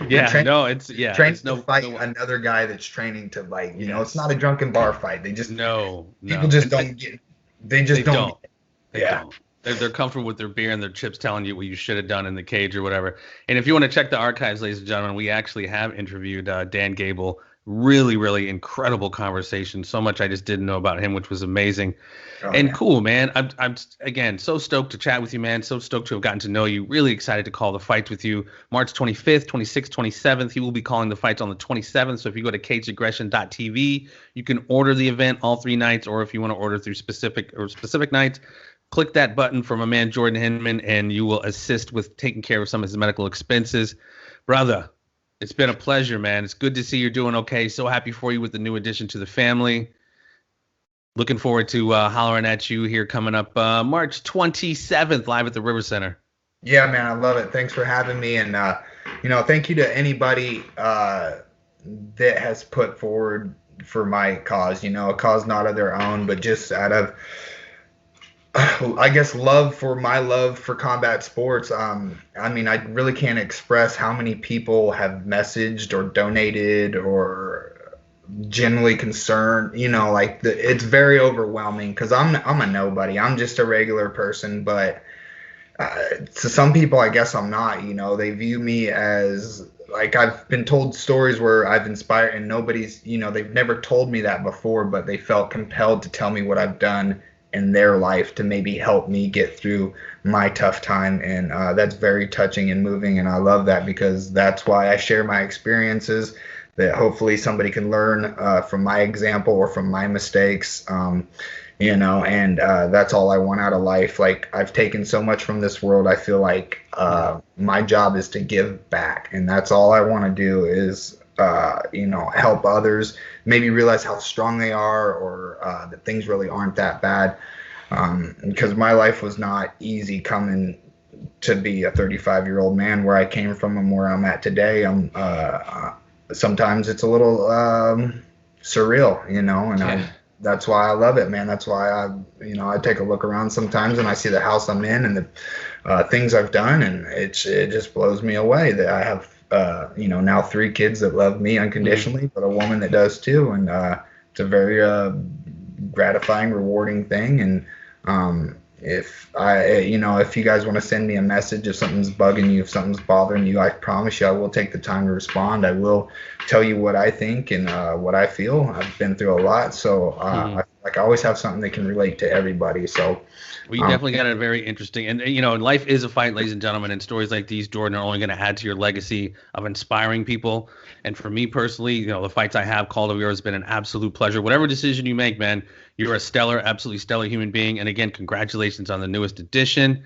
training to fight another guy that's training to, like, it's not a drunken bar fight. They just people just don't get. They just don't. Yeah. They're comfortable with their beer and their chips telling you what you should have done in the cage or whatever. And if you want to check the archives, ladies and gentlemen, we actually have interviewed Dan Gable. Really, really incredible conversation. So much I just didn't know about him, which was amazing. Cool, man. I'm again so stoked to chat with you, man. So stoked to have gotten to know you. Really excited to call the fights with you. March 25th, 26th, 27th. He will be calling the fights on the 27th. So if you go to cageaggression.tv, you can order the event all 3 nights, or if you want to order through specific nights, click that button for my man Jordin Hinman, and you will assist with taking care of some of his medical expenses. Brother, it's been a pleasure, man. It's good to see you're doing okay. So happy for you with the new addition to the family. Looking forward to hollering at you here coming up March 27th, live at the River Center. Yeah, man, I love it. Thanks for having me. And, thank you to anybody that has put forward for my cause, a cause not of their own, but just out of, I guess, love for combat sports. I mean, I really can't express how many people have messaged or donated or generally concerned, it's very overwhelming, because I'm a nobody. I'm just a regular person, but to some people, I guess I'm not. They view me as, like, I've been told stories where I've inspired, and nobody's, they've never told me that before, but they felt compelled to tell me what I've done in their life to maybe help me get through my tough time. And that's very touching and moving. And I love that, because that's why I share my experiences, that hopefully somebody can learn from my example or from my mistakes, and that's all I want out of life. Like, I've taken so much from this world. I feel like my job is to give back, and that's all I want to do is help others maybe realize how strong they are, or that things really aren't that bad. Because my life was not easy coming to be a 35-year-old man where I came from and where I'm at today. Sometimes it's a little surreal, and that's why I love it, man. That's why I take a look around sometimes and I see the house I'm in and the things I've done, and it just blows me away that I have now 3 kids that love me unconditionally, but a woman that does too. And it's a very gratifying, rewarding thing. And if you guys want to send me a message, if something's bugging you, if something's bothering you, I promise you I will take the time to respond. I will tell you what I think and what I feel. I've been through a lot, so I always have something that can relate to everybody. So well, you definitely got a very interesting, and life is a fight, ladies and gentlemen, and stories like these, Jordin, are only going to add to your legacy of inspiring people. And for me personally, the fights I have called of yours has been an absolute pleasure. Whatever decision you make, man, you're a absolutely stellar human being. And again, congratulations on the newest edition.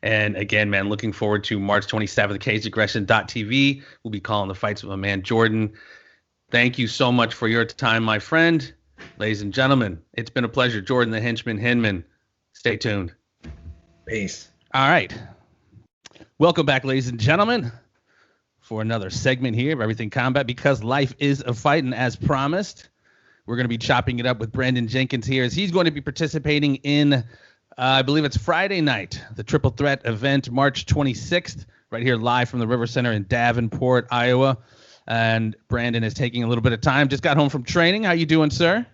And again, man, looking forward to March 27th, cageaggression.tv. We'll be calling the fights with my man Jordin. Thank you so much for your time, my friend. Ladies and gentlemen, it's been a pleasure. Jordin the Henchman Hinman. Stay tuned. Peace. All right. Welcome back, ladies and gentlemen, for another segment here of Everything Combat, because life is a fight. And as promised, we're going to be chopping it up with Brandon Jenkins here, as he's going to be participating in, I believe it's Friday night, the Triple Threat event, March 26th, right here live from the River Center in Davenport, Iowa. And Brandon is taking a little bit of time. Just got home from training. How you doing, sir?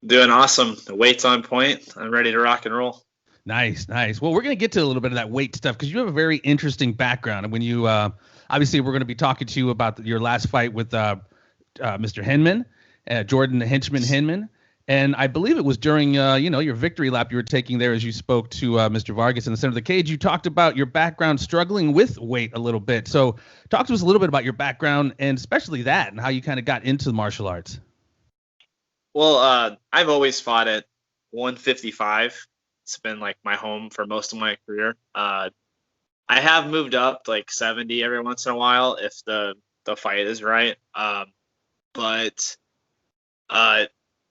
Doing awesome. The weight's on point. I'm ready to rock and roll. Nice. Well, we're going to get to a little bit of that weight stuff, because you have a very interesting background. And when you, obviously, we're going to be talking to you about your last fight with Mr. Hinman, Jordin the Henchman Hinman. And I believe it was during, your victory lap you were taking there as you spoke to Mr. Vargas in the center of the cage. You talked about your background struggling with weight a little bit. So talk to us a little bit about your background and especially that and how you kind of got into the martial arts. Well, I've always fought at 155. It's been like my home for most of my career. I have moved up to like 70 every once in a while if the fight is right. But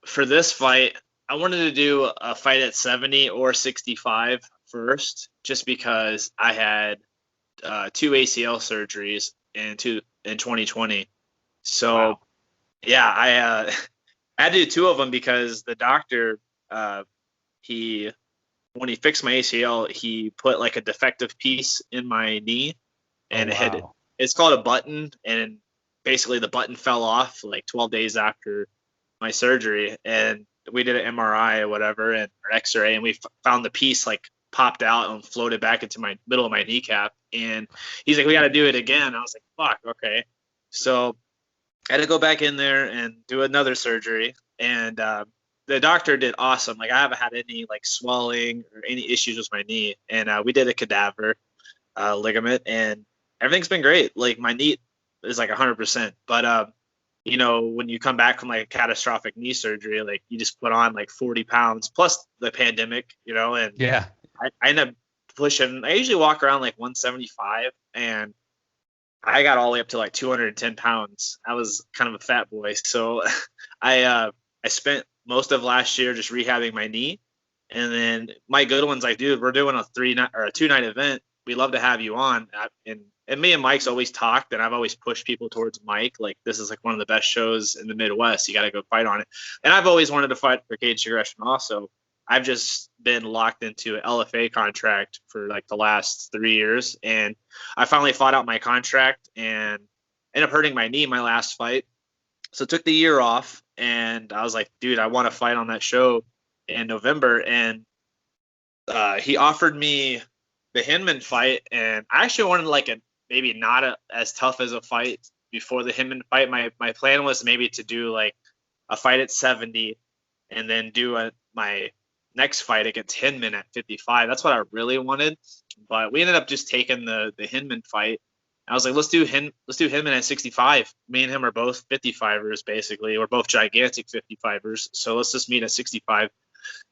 for this fight, I wanted to do a fight at 70 or 65 first, just because I had 2 ACL surgeries in 2020. So, wow. Yeah, I had to do 2 of them because the doctor, when he fixed my ACL, he put like a defective piece in my knee, and it's called a button, and basically the button fell off like 12 days after my surgery, and we did an MRI or whatever, and or X-ray, and we found the piece like popped out and floated back into my middle of my kneecap. And he's like, we got to do it again. I was like, fuck, okay. So I had to go back in there and do another surgery, and the doctor did awesome. Like, I haven't had any like swelling or any issues with my knee, and we did a cadaver ligament, and everything's been great. Like, my knee is like 100%, but when you come back from like a catastrophic knee surgery, like you just put on like 40 pounds plus the pandemic, and yeah, I end up pushing. I usually walk around like 175, and I got all the way up to like 210 pounds. I was kind of a fat boy. So I spent most of last year just rehabbing my knee. And then my Goodwin's like, dude, we're doing a 2-night event. We'd love to have you on. And me and Mike's always talked, and I've always pushed people towards Mike. Like, this is like one of the best shows in the Midwest. You got to go fight on it. And I've always wanted to fight for Cage Aggression also. I've just been locked into an LFA contract for like the last 3 years. And I finally fought out my contract and ended up hurting my knee my last fight. So took the year off, and I was like, dude, I want to fight on that show in November. And he offered me the Hinman fight, and I actually wanted like maybe not as tough as a fight before the Hinman fight. My plan was maybe to do like a fight at 70 and then do my next fight against Hinman at 55. That's what I really wanted, but we ended up just taking the Hinman fight. I was like, let's do Hinman at 65. Me and him are both 55ers, basically. We're both gigantic 55ers, so let's just meet at 65.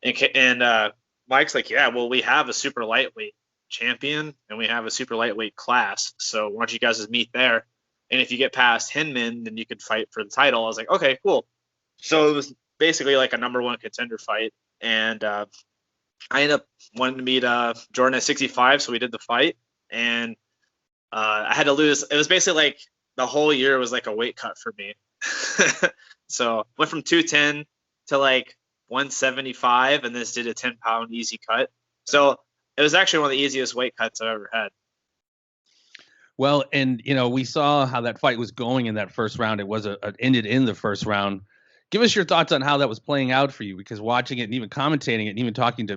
And Mike's like, yeah, well, we have a super lightweight champion and we have a super lightweight class, so why don't you guys just meet there, and if you get past Hinman, then you could fight for the title. I was like, okay, cool. So it was basically like a number 1 contender fight, and I ended up wanting to meet Jordin at 65, so we did the fight, and I had to lose. It was basically like the whole year was like a weight cut for me. So went from 210 to like 175, and then did a 10-pound easy cut. So it was actually one of the easiest weight cuts I've ever had. Well, and we saw how that fight was going in that first round. It was ended in the first round. Give us your thoughts on how that was playing out for you, because watching it and even commentating it and even talking to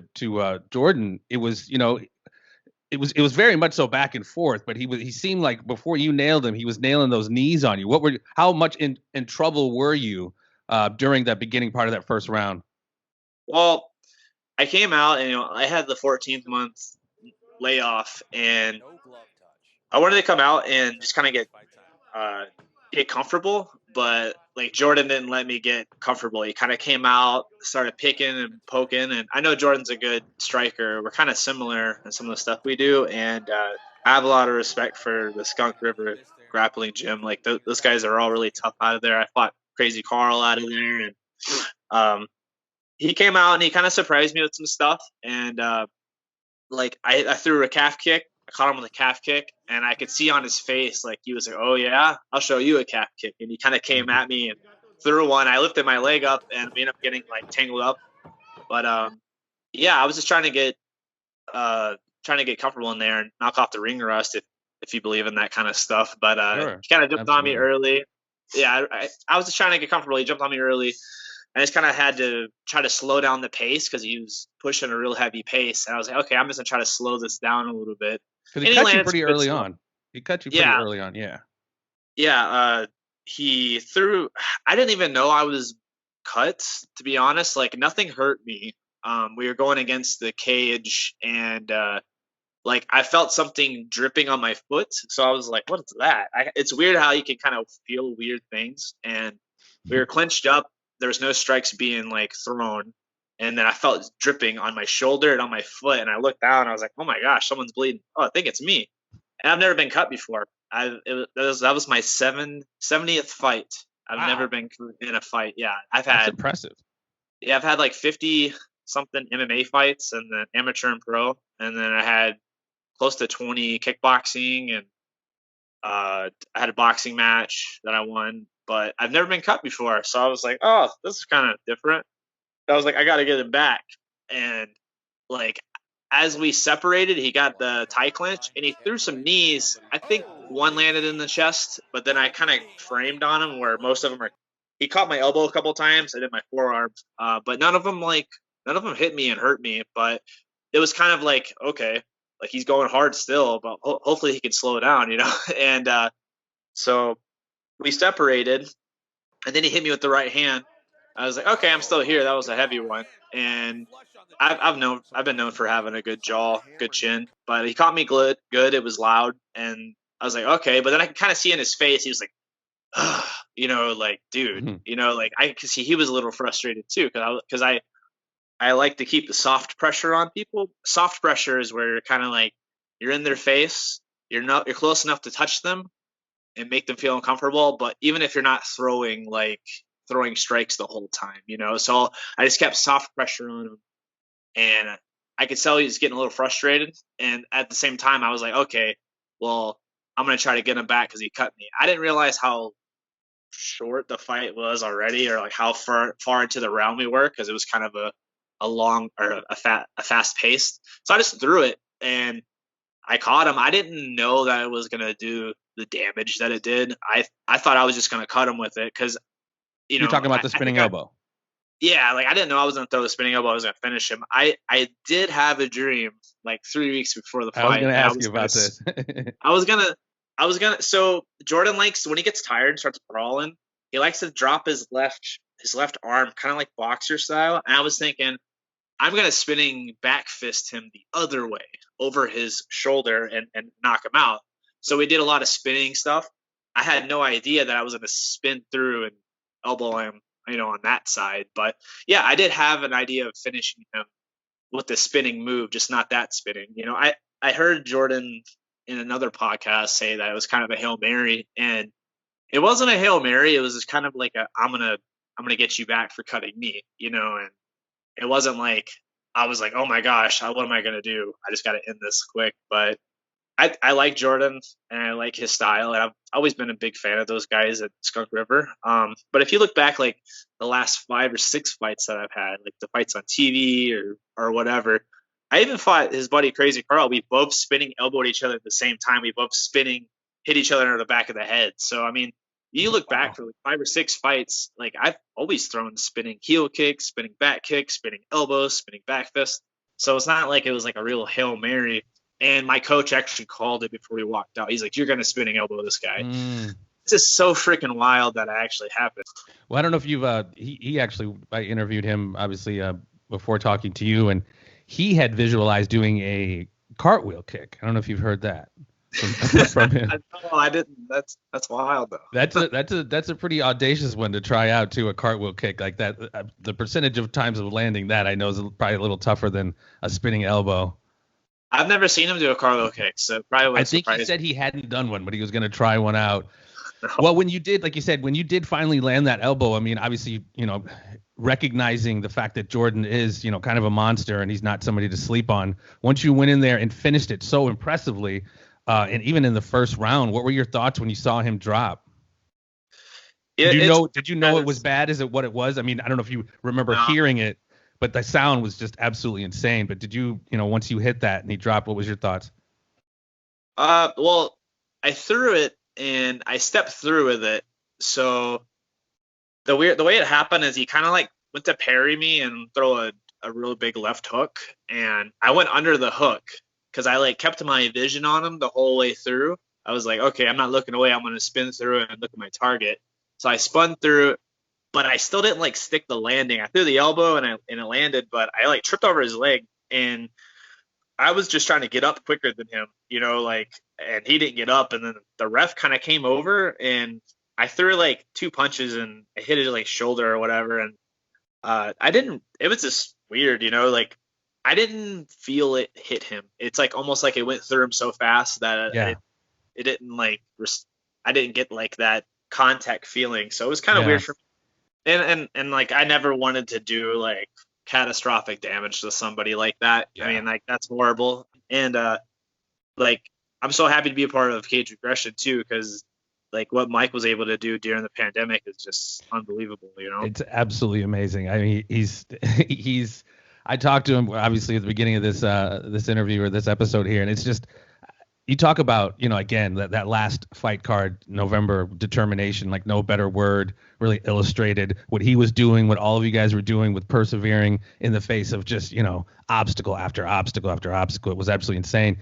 Jordin, it was it was very much so back and forth. But he seemed like before you nailed him, he was nailing those knees on you. How much in trouble were you during that beginning part of that first round? Well, I came out and I had the 14th month layoff, and I wanted to come out and just kind of get comfortable, but like Jordin didn't let me get comfortable. He kind of came out, started picking and poking, and I know Jordin's a good striker. We're kind of similar in some of the stuff we do, and I have a lot of respect for the Skunk River grappling gym. Like those guys are all really tough out of there. I fought Crazy Carl out of there, and he came out and he kind of surprised me with some stuff, and like I threw a calf kick. I caught him with a calf kick, and I could see on his face like he was like, "Oh yeah, I'll show you a calf kick." And he kind of came at me and threw one. I lifted my leg up, and we ended up getting like tangled up. But yeah, I was just trying to get comfortable in there and knock off the ring rust, if you believe in that kind of stuff. But sure, he kind of jumped on me early. Yeah, I was just trying to get comfortable. He jumped on me early. I just kind of had to try to slow down the pace because he was pushing a real heavy pace. And I was like, okay, I'm just going to try to slow this down a little bit. Because he cut you pretty early on. He cut you pretty early on, yeah. Yeah, he threw – I didn't even know I was cut, to be honest. Like, nothing hurt me. We were going against the cage, and like, I felt something dripping on my foot. So I was like, what is that? It's weird how you can kind of feel weird things. And we were clenched up. There was no strikes being like thrown. And then I felt dripping on my shoulder and on my foot. And I looked down and I was like, oh my gosh, someone's bleeding. Oh, I think it's me. And I've never been cut before. That was my 70th fight. I've never been in a fight. Yeah. That's impressive. Yeah, I've had like 50 something MMA fights, and then amateur and pro. And then I had close to 20 kickboxing, and I had a boxing match that I won, but I've never been cut before. So I was like, oh, this is kind of different. I was like, I got to get him back. And like, as we separated, he got the tie clinch and he threw some knees. I think one landed in the chest, but then I kind of framed on him where most of them are. He caught my elbow a couple times. I did my forearm, but none of them hit me and hurt me. But it was kind of like, okay, like he's going hard still, but hopefully he can slow down, you know? And so we separated, and then he hit me with the right hand. I was like, okay, I'm still here. That was a heavy one. And I've been known for having a good jaw, good chin, but he caught me good. It was loud. And I was like, okay. But then I could kind of see in his face, he was like, you know, like, dude, you know, like I could see he was a little frustrated too. Cause I like to keep the soft pressure on people. Soft pressure is where you're kind of like, you're in their face. You're close enough to touch them and make them feel uncomfortable. But even if you're not throwing strikes the whole time, you know? So I just kept soft pressure on him, and I could tell he was getting a little frustrated. And at the same time, I was like, okay, well, I'm going to try to get him back because he cut me. I didn't realize how short the fight was already, or like how far into the round we were, because it was kind of a long or a fast paced. So I just threw it and I caught him. I didn't know that it was going to do the damage that it did. I thought I was just going to cut him with it because, you know, you're talking about the spinning elbow. Yeah, like I didn't know I was going to throw the spinning elbow. I was going to finish him. I did have a dream like 3 weeks before the fight. I was going to ask you about this. I was gonna. So Jordin likes, when he gets tired and starts brawling, he likes to drop his left arm, kind of like boxer style. And I was thinking, I'm gonna spinning back fist him the other way over his shoulder and knock him out. So we did a lot of spinning stuff. I had no idea that I was gonna spin through and elbow him, you know, on that side. But yeah, I did have an idea of finishing him with the spinning move, just not that spinning. You know, I heard Jordin in another podcast say that it was kind of a Hail Mary, and it wasn't a Hail Mary. It was just kind of like I'm gonna get you back for cutting me, you know. And it wasn't like I was like, oh my gosh, what am I gonna do? I just got to end this quick. But I like Jordin and I like his style, and I've always been a big fan of those guys at Skunk River. But if you look back, like the last 5 or 6 fights that I've had, like the fights on TV or whatever, I even fought his buddy Crazy Carl. We both spinning elbowed each other at the same time. We both hit each other in the back of the head. So, I mean, you look back for like 5 or 6 fights, like I've always thrown spinning heel kicks, spinning back kicks, spinning elbows, spinning back fist. So it's not like it was like a real Hail Mary. And my coach actually called it before we walked out. He's like, you're going to spinning elbow this guy. It's just so freaking wild that it actually happened. Well, I don't know if you've he actually, I interviewed him obviously before talking to you, and he had visualized doing a cartwheel kick. I don't know if you've heard that from him. No, I didn't. That's wild though. That's a pretty audacious one to try out too, a cartwheel kick like that. The percentage of times of landing that I know is probably a little tougher than a spinning elbow. I've never seen him do a cartwheel kick, so probably. I think he said he hadn't done one, but he was going to try one out. No. Well, when you did, like you said, when you did finally land that elbow, I mean, obviously, you know, recognizing the fact that Jordin is, you know, kind of a monster and he's not somebody to sleep on. Once you went in there and finished it so impressively, and even in the first round, what were your thoughts when you saw him drop? Did you know it was bad? Is it what it was? I mean, I don't know if you remember hearing it, but the sound was just absolutely insane. But did you know, once you hit that and he dropped, what was your thoughts? Well, I threw it and I stepped through with it. So the way it happened is he kind of like went to parry me and throw a real big left hook, and I went under the hook because I like kept my vision on him the whole way through. I was like, okay, I'm not looking away. I'm going to spin through and look at my target. So I spun through, but I still didn't like stick the landing. I threw the elbow and it landed, but I like tripped over his leg, and I was just trying to get up quicker than him, and he didn't get up, and then the ref kind of came over, and I threw like 2 punches and I hit his like shoulder or whatever, and it was just weird, I didn't feel it hit him. It's like almost like it went through him so fast that it didn't I didn't get like that contact feeling. So it was kind of weird for me. And like, I never wanted to do like catastrophic damage to somebody like that. Yeah. I mean, like, that's horrible. And like, I'm so happy to be a part of Cage Aggression too, because like what Mike was able to do during the pandemic is just unbelievable. It's absolutely amazing. I mean, he's I talked to him obviously at the beginning of this interview or this episode here, and it's just, you talk about, again, that last fight card, November, determination, like no better word really illustrated what he was doing, what all of you guys were doing with persevering in the face of just, obstacle after obstacle after obstacle. It was absolutely insane.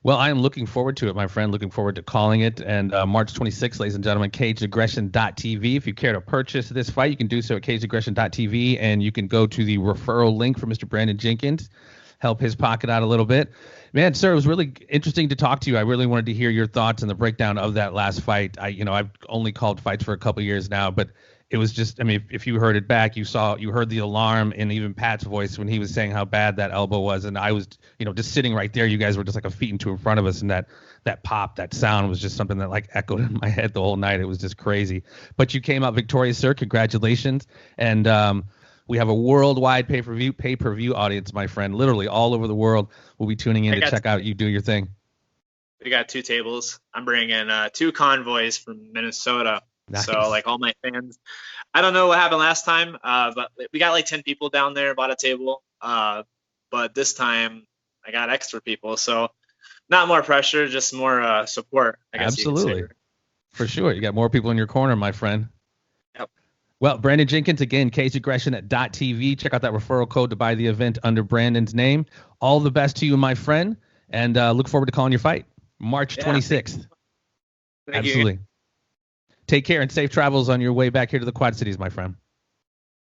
Well, I am looking forward to it, my friend, looking forward to calling it. And March 26th, ladies and gentlemen, cageaggression.tv. If you care to purchase this fight, you can do so at cageaggression.tv, and you can go to the referral link for Mr. Brandon Jenkins, help his pocket out a little bit. Man, sir, it was really interesting to talk to you. I really wanted to hear your thoughts and the breakdown of that last fight. I've only called fights for a couple years now, but it was just, I mean, if you heard it back, you heard the alarm in even Pat's voice when he was saying how bad that elbow was. And I was, just sitting right there. You guys were just like a feet and two in front of us. And that pop, that sound was just something that like echoed in my head the whole night. It was just crazy. But you came out victorious, sir. Congratulations. And we have a worldwide pay-per-view audience, my friend. Literally all over the world will be tuning in to check out you do your thing. We got 2 tables. I'm bringing 2 convoys from Minnesota. Nice. So like all my fans, I don't know what happened last time, but we got like 10 people down there, bought a table. But this time I got extra people. So not more pressure, just more support, I guess. Absolutely. For sure. You got more people in your corner, my friend. Yep. Well, Brandon Jenkins, again, cageaggression.tv. Check out that referral code to buy the event under Brandon's name. All the best to you, my friend, and look forward to calling your fight March 26th. Thank Absolutely. You. Take care and safe travels on your way back here to the Quad Cities, my friend.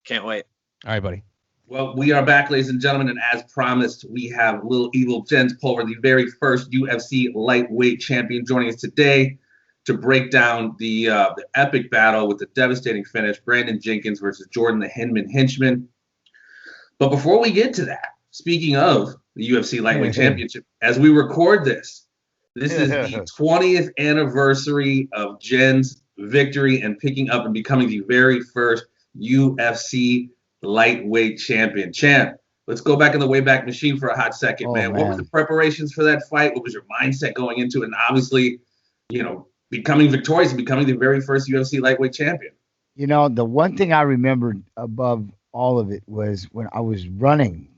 Can't wait. All right, buddy. Well, we are back, ladies and gentlemen, and as promised, we have Little Evil Jens Pulver, the very first UFC Lightweight Champion, joining us today to break down the epic battle with the devastating finish, Brandon Jenkins versus Jordin the Hinman Henchman. But before we get to that, speaking of the UFC Lightweight Championship, as we record this is the 20th anniversary of Jen's victory and picking up and becoming the very first UFC Lightweight Champion. Champ, let's go back in the Wayback Machine for a hot second, man. What were the preparations for that fight? What was your mindset going into it? And obviously, becoming victorious and becoming the very first UFC Lightweight Champion. The one thing I remembered above all of it was when I was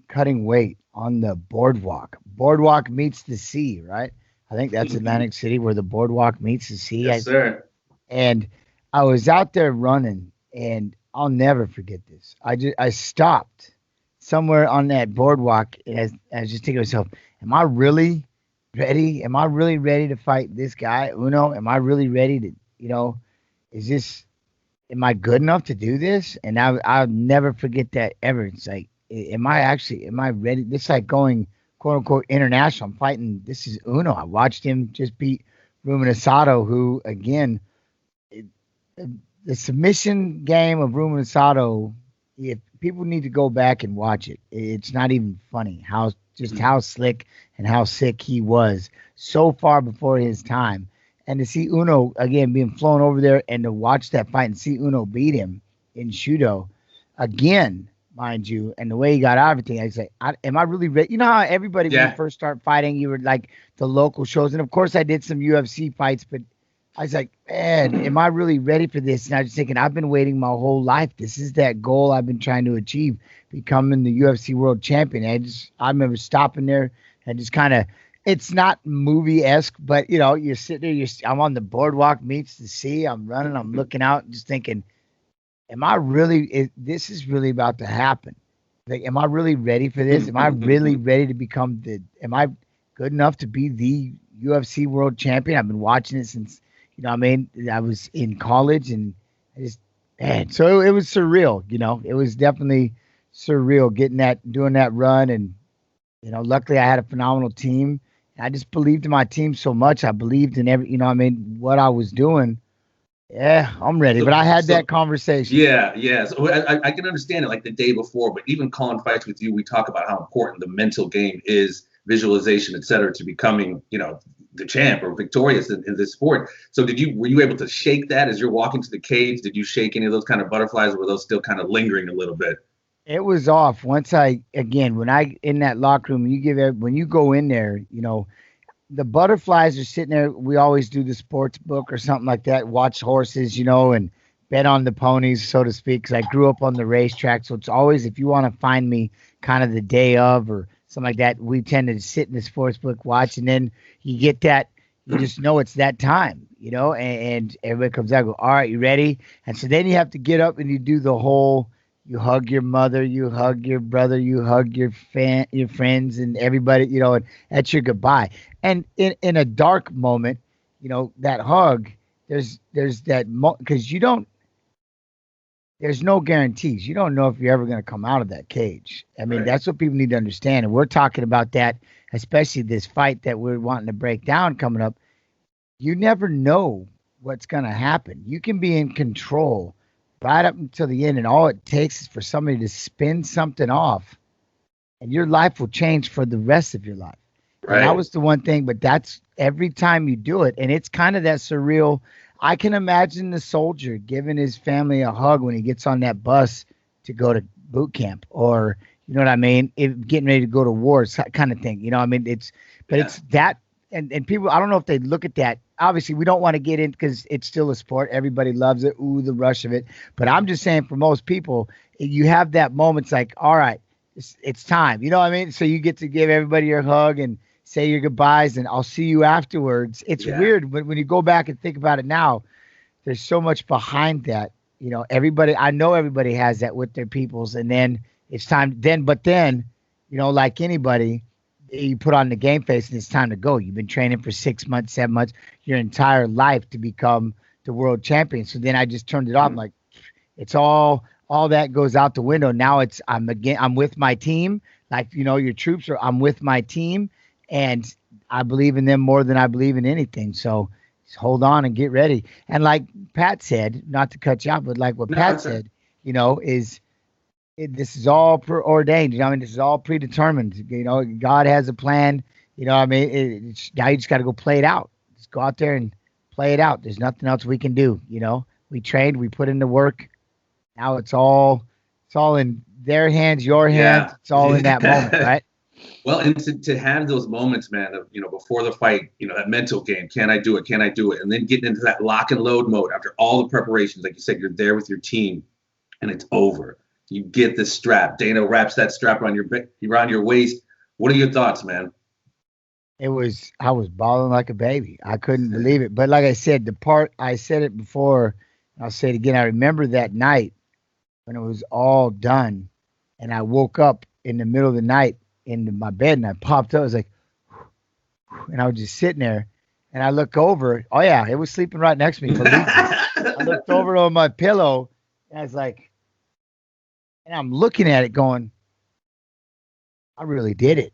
cutting weight on the boardwalk. Boardwalk meets the sea, right? I think that's Atlantic City where the boardwalk meets the sea. Yes, sir. And I was out there running, and I'll never forget this. I stopped somewhere on that boardwalk, and I was just thinking to myself, am I really ready? Am I really ready to fight this guy, Uno? Am I really ready to, am I good enough to do this? And I'll never forget that ever. It's like, am I ready? This is like going, quote unquote, international. I'm fighting. This is Uno. I watched him just beat Ruben Asado, who, again, the submission game of Ruben Asado, if people need to go back and watch it, it's not even funny how slick and how sick he was so far before his time. And to see Uno, again, being flown over there and to watch that fight and see Uno beat him in Shudo, again, mind you, and the way he got out of everything, I say, am I really ready? You know how everybody, when you first start fighting, you were like the local shows. And, of course, I did some UFC fights, but I was like, man, am I really ready for this? And I was thinking, I've been waiting my whole life. This is that goal I've been trying to achieve, becoming the UFC World Champion. I remember stopping there and just kind of, it's not movie-esque, but, you're sitting there, I'm on the boardwalk, meets the sea, I'm running, I'm looking out, just thinking, this is really about to happen. Like, am I really ready for this? Am I really ready to am I good enough to be the UFC World Champion? I've been watching it since, I was in college, and And so it was surreal, it was definitely surreal doing that run. And, luckily I had a phenomenal team. I just believed in my team so much. I believed in what I was doing. Yeah, I'm ready. But I had that conversation. Yeah, yeah. So I can understand it like the day before, but even calling fights with you, we talk about how important the mental game is, visualization, et cetera, to becoming, the champ or victorious in this sport. So were you able to shake that as you're walking to the cage? Did you shake any of those kind of butterflies, or were those still kind of lingering a little bit? It was off once when I in that locker room, when you go in there, the butterflies are sitting there. We always do the sports book or something like that, watch horses, and bet on the ponies, so to speak, because I grew up on the racetrack. So it's always, if you want to find me kind of the day of or something like that, we tend to sit in the sports book, watch, and then you get that, you just know it's that time, and everybody comes out and go, all right, you ready? And so then you have to get up and you do the whole, you hug your mother, you hug your brother, you hug your friends and everybody, and that's your goodbye. And in a dark moment, that hug, there's that because there's no guarantees. You don't know if you're ever going to come out of that cage. I mean, That's what people need to understand. And we're talking about that, especially this fight that we're wanting to break down coming up. You never know what's going to happen. You can be in control right up until the end, and all it takes is for somebody to spin something off, and your life will change for the rest of your life. Right. And that was the one thing, but that's every time you do it, and it's kind of that surreal. I can imagine the soldier giving his family a hug when he gets on that bus to go to boot camp, or getting ready to go to war, kind of thing. It's that, and people, I don't know if they look at that. Obviously, we don't want to get in because it's still a sport. Everybody loves it. Ooh, the rush of it. But I'm just saying, for most people, you have that moment. It's like, all right, it's time. So you get to give everybody your hug and say your goodbyes, and I'll see you afterwards. It's weird when you go back and think about it now. There's so much behind that. I know everybody has that with their peoples, and then it's time. But then, like anybody, you put on the game face and it's time to go. You've been training for 6 months, 7 months, your entire life to become the world champion. So then I just turned it off. I'm like, it's all that goes out the window. Now I'm with my team. Like, your troops I'm with my team, and I believe in them more than I believe in anything. So just hold on and get ready. And like Pat said, not to cut you off, but like what Pat said, this is all preordained. This is all predetermined. God has a plan. Now you just got to go play it out. Just go out there and play it out. There's nothing else we can do. We trained, we put in the work. Now it's all in their hands, your hands. It's all in that moment, right? Well, and to have those moments, man, of, before the fight, that mental game, can I do it? Can I do it? And then getting into that lock and load mode after all the preparations, like you said, you're there with your team and it's over. You get the strap. Dana wraps that strap around your waist. What are your thoughts, man? I was bawling like a baby. I couldn't believe it. But like I said, I said it before, I'll say it again. I remember that night when it was all done, and I woke up in the middle of the night into my bed, and I popped up. I was like, and I was just sitting there, and I look over. Oh yeah, it was sleeping right next to me. I looked over on my pillow, and I was like, and I'm looking at it going, I really did it.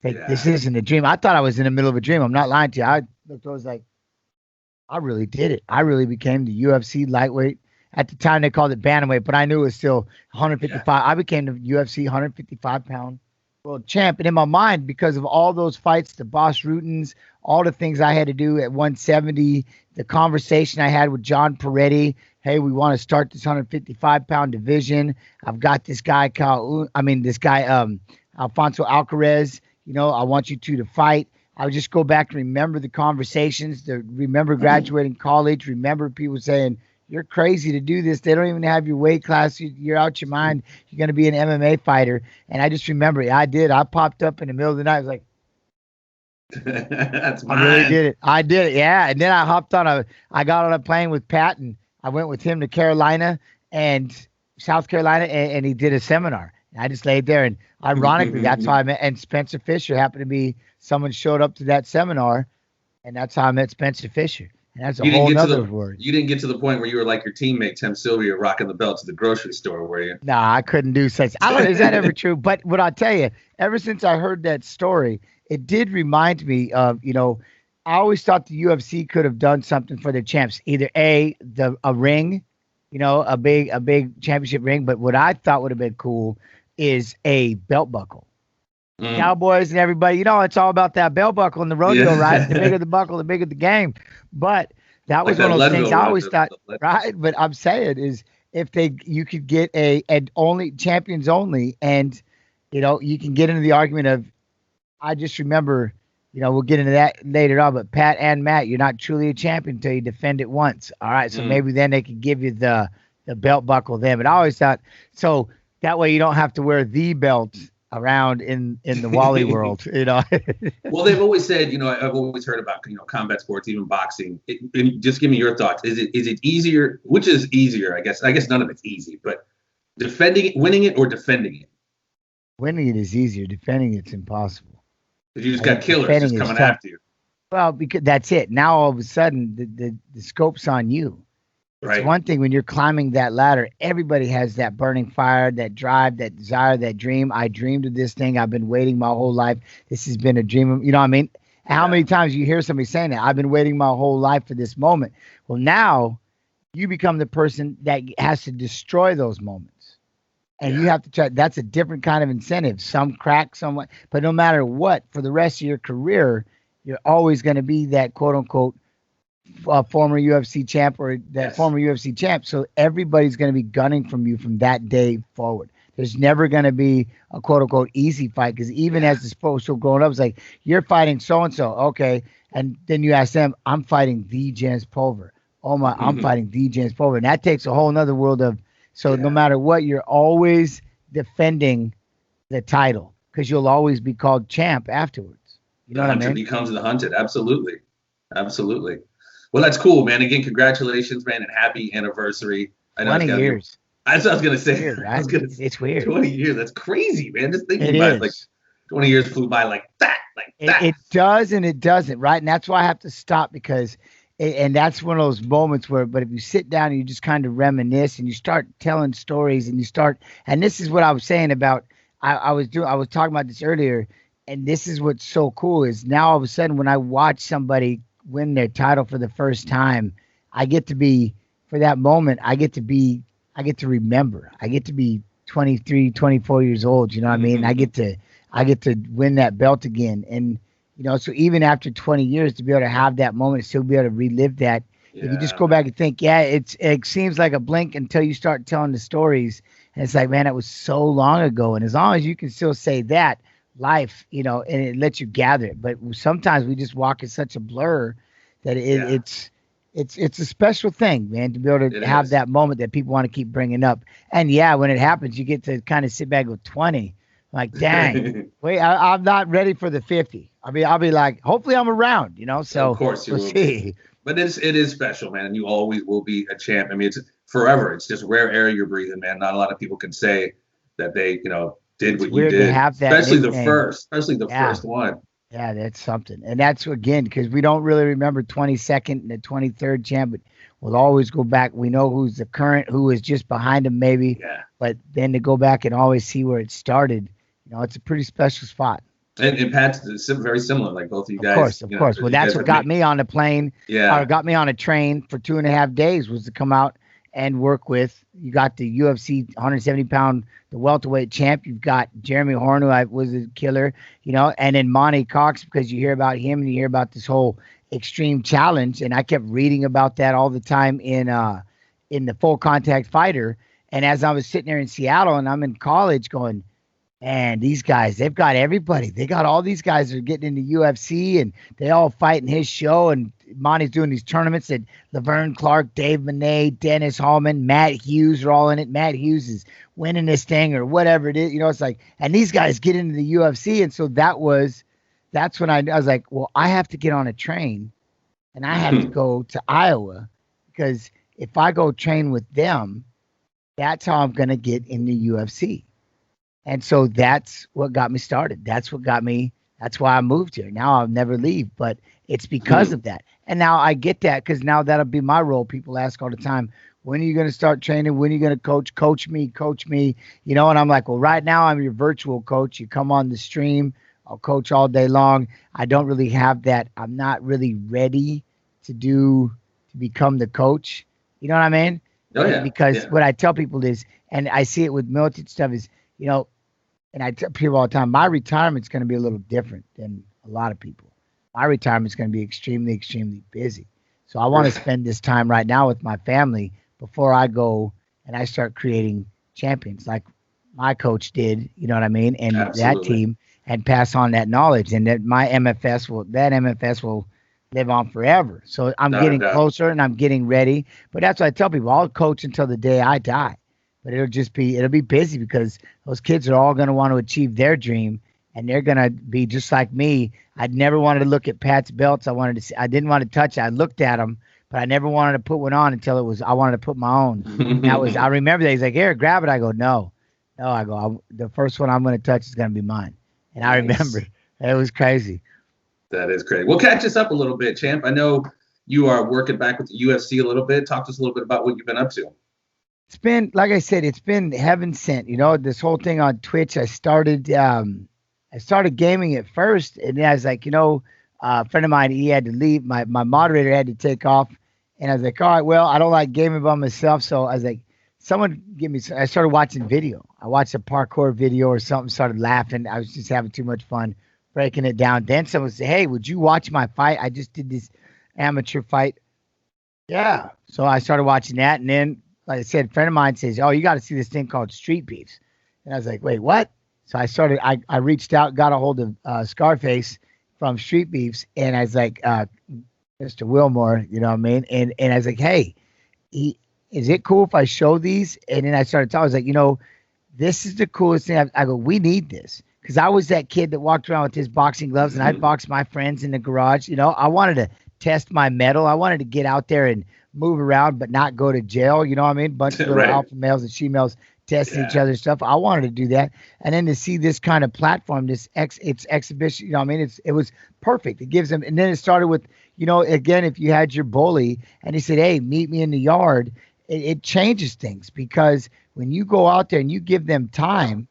This isn't a dream. I thought I was in the middle of a dream. I'm not lying to you. I looked, I was like, I really did it. I really became the UFC lightweight. At the time, they called it bantamweight, but I knew it was still 155. Yeah. I became the UFC 155-pound world champ. And in my mind, because of all those fights, the Boss Rutins, all the things I had to do at 170, the conversation I had with John Peretti, hey, we want to start this 155-pound division. I've got this guy, Alfonso Alcaraz. I want you two to fight. I would just go back and remember the conversations, remember graduating college, remember people saying, you're crazy to do this. They don't even have your weight class. You're out your mind. You're going to be an MMA fighter. And I just remember it. I did. I popped up in the middle of the night. I was like, that's mine. I really did it. I did it. Yeah. And then I got on a plane with Pat, and I went with him to South Carolina, and he did a seminar. And I just laid there, and ironically, that's how I met. And Spencer Fisher happened to be someone showed up to that seminar, and that's how I met Spencer Fisher. And that's a whole nother word. You didn't get to the point where you were like your teammate Tim Sylvia rocking the belt to the grocery store, were you? No, I couldn't do such. I don't know, is that ever true? But what I'll tell you, ever since I heard that story, it did remind me of, I always thought the UFC could have done something for their champs. Either a ring, a big championship ring. But what I thought would have been cool is a belt buckle. Cowboys and everybody, it's all about that belt buckle in the rodeo, right? The bigger the buckle, the bigger the game. But that was like one of those things I always thought, right? But I'm saying is if you could get an only champions only, and you can get into the argument of, I just remember, we'll get into that later on, but Pat and Matt, you're not truly a champion until you defend it once. All right, so maybe then they could give you the belt buckle then. But I always thought, so that way you don't have to wear the belt around in the Wally world, Well, they've always said, I've always heard about, combat sports, even boxing. Just give me your thoughts. Is it easier? Which is easier? I guess none of it's easy, but winning it or defending it? Winning it is easier. Defending it's impossible. Because you just got killers just coming after you. Well, because that's it. Now all of a sudden the scope's on you. It's one thing when you're climbing that ladder, everybody has that burning fire, that drive, that desire, that dream. I dreamed of this thing. I've been waiting my whole life. This has been a dream. You know what I mean? How many times you hear somebody saying that? I've been waiting my whole life for this moment. Well, now you become the person that has to destroy those moments. And you have to try. That's a different kind of incentive. Some crack, somewhat. But no matter what, for the rest of your career, you're always going to be that quote unquote former UFC champ or that former UFC champ. So everybody's going to be gunning from you from that day forward. There's never going to be a quote unquote easy fight, because even as the sport was growing up, it's like, you're fighting so-and-so. Okay. And then you ask them, I'm fighting the Jens Pulver. Oh my, I'm fighting the Jens Pulver. And that takes a whole nother world of, no matter what, you're always defending the title, because you'll always be called champ afterwards. You know what I mean? Becomes the hunted. Absolutely. Absolutely. Well, that's cool, man. Again, congratulations, man, and happy anniversary. 20 years. That's what I was going to say. Weird, right? It's weird. 20 years. That's crazy, man. Just thinking about it, like 20 years flew by like that. It does and it doesn't, right? And that's why I have to stop, because and that's one of those moments where, but if you sit down and you just kind of reminisce and you start telling stories and and this is what I was saying about, I was talking about this earlier, and this is what's so cool is now all of a sudden when I watch somebody win their title for the first time, I get to be, for that moment, I get to remember. I get to be 23, 24 years old. You know what I mean? I get to win that belt again. And, so even after 20 years to be able to have that moment, still be able to relive that. If you just go back and think, it seems like a blink until you start telling the stories. And it's like, man, it was so long ago. And as long as you can still say that, life, and it lets you gather it. But sometimes we just walk in such a blur that it's a special thing, man, to be able to have that moment that people want to keep bringing up. And when it happens, you get to kind of sit back with 20, like, dang, wait, I'm not ready for the 50. I mean, I'll be like, hopefully I'm around, so of course we'll see. Be. But it is special, man, and you always will be a champ. I mean, it's forever. It's just rare air you're breathing, man. Not a lot of people can say that they, did what you did, especially the first one. Yeah, that's something. And that's, again, because we don't really remember 22nd and the 23rd champ, but we'll always go back. We know who's the current, who is just behind him maybe, but then to go back and always see where it started, it's a pretty special spot. And Pat's very similar, like both of you guys. Of course. Well, that's what got me on the plane, or got me on a train for 2.5 days, was to come out and work with. You got the UFC 170-pound, the welterweight champ. You've got Jeremy Horn, who was a killer, and then Monty Cox, because you hear about him and you hear about this whole extreme challenge. And I kept reading about that all the time in the Full Contact Fighter. And as I was sitting there in Seattle and I'm in college going, man, these guys, they've got everybody. They got all these guys that are getting into UFC, and they all fight in his show. And Monty's doing these tournaments that Laverne Clark, Dave Monet, Dennis Hallman, Matt Hughes are all in it. Matt Hughes is winning this thing or whatever it is. It's like, and these guys get into the UFC. And so that's when I was like, well, I have to get on a train and I have to go to Iowa, because if I go train with them, that's how I'm going to get in the UFC. And so that's what got me started. That's That's why I moved here. Now I'll never leave, but it's because of that. And now I get that because now that'll be my role. People ask all the time, when are you going to start training? When are you going to coach? Coach me. And I'm like, well, right now I'm your virtual coach. You come on the stream. I'll coach all day long. I don't really have that. I'm not really ready to become the coach. You know what I mean? Oh, yeah. Because what I tell people is, and I see it with militant stuff is, and I tell people all the time, my retirement's going to be a little different than a lot of people. My retirement's going to be extremely, extremely busy. So I want to spend this time right now with my family before I go and I start creating champions like my coach did, you know what I mean? And that team, and pass on that knowledge. And that MFS will live on forever. So I'm getting closer and I'm getting ready. But that's what I tell people. I'll coach until the day I die. But it'll be busy because those kids are all going to want to achieve their dream. And they're going to be just like me. I'd never wanted to look at Pat's belts. I didn't want to touch it. I looked at them, but I never wanted to put one on until I wanted to put my own. I remember that. He's like, here, grab it. I go, no. I go, the first one I'm going to touch is going to be mine. And I remember it was crazy. That is crazy. Well, catch us up a little bit, champ. I know you are working back with the UFC a little bit. Talk to us a little bit about what you've been up to. It's been, like I said, it's been heaven sent. This whole thing on Twitch, I started gaming at first, and then I was like, a friend of mine, he had to leave. My moderator had to take off, and I was like, all right, well, I don't like gaming by myself, so I was like, someone give me. I started watching video. I watched a parkour video or something, started laughing. I was just having too much fun breaking it down. Then someone said, hey, would you watch my fight? I just did this amateur fight. Yeah. So I started watching that, and then, like I said, a friend of mine says, oh, you got to see this thing called Street Beefs. And I was like, wait, what? So I reached out, got a hold of Scarface from Street Beefs, and I was like, Mr. Wilmore, you know what I mean? And I was like, hey, is it cool if I show these? And then I started talking. I was like, this is the coolest thing. I go, we need this. Because I was that kid that walked around with his boxing gloves, and I'd box my friends in the garage. I wanted to test my mettle. I wanted to get out there and move around but not go to jail. You know what I mean? Bunch of little alpha males and she-males testing each other's stuff. I wanted to do that. And then to see this kind of platform, it's exhibition, it was perfect. It gives them, and then it started with, again, if you had your bully and he said, hey, meet me in the yard, it changes things, because when you go out there and you give them time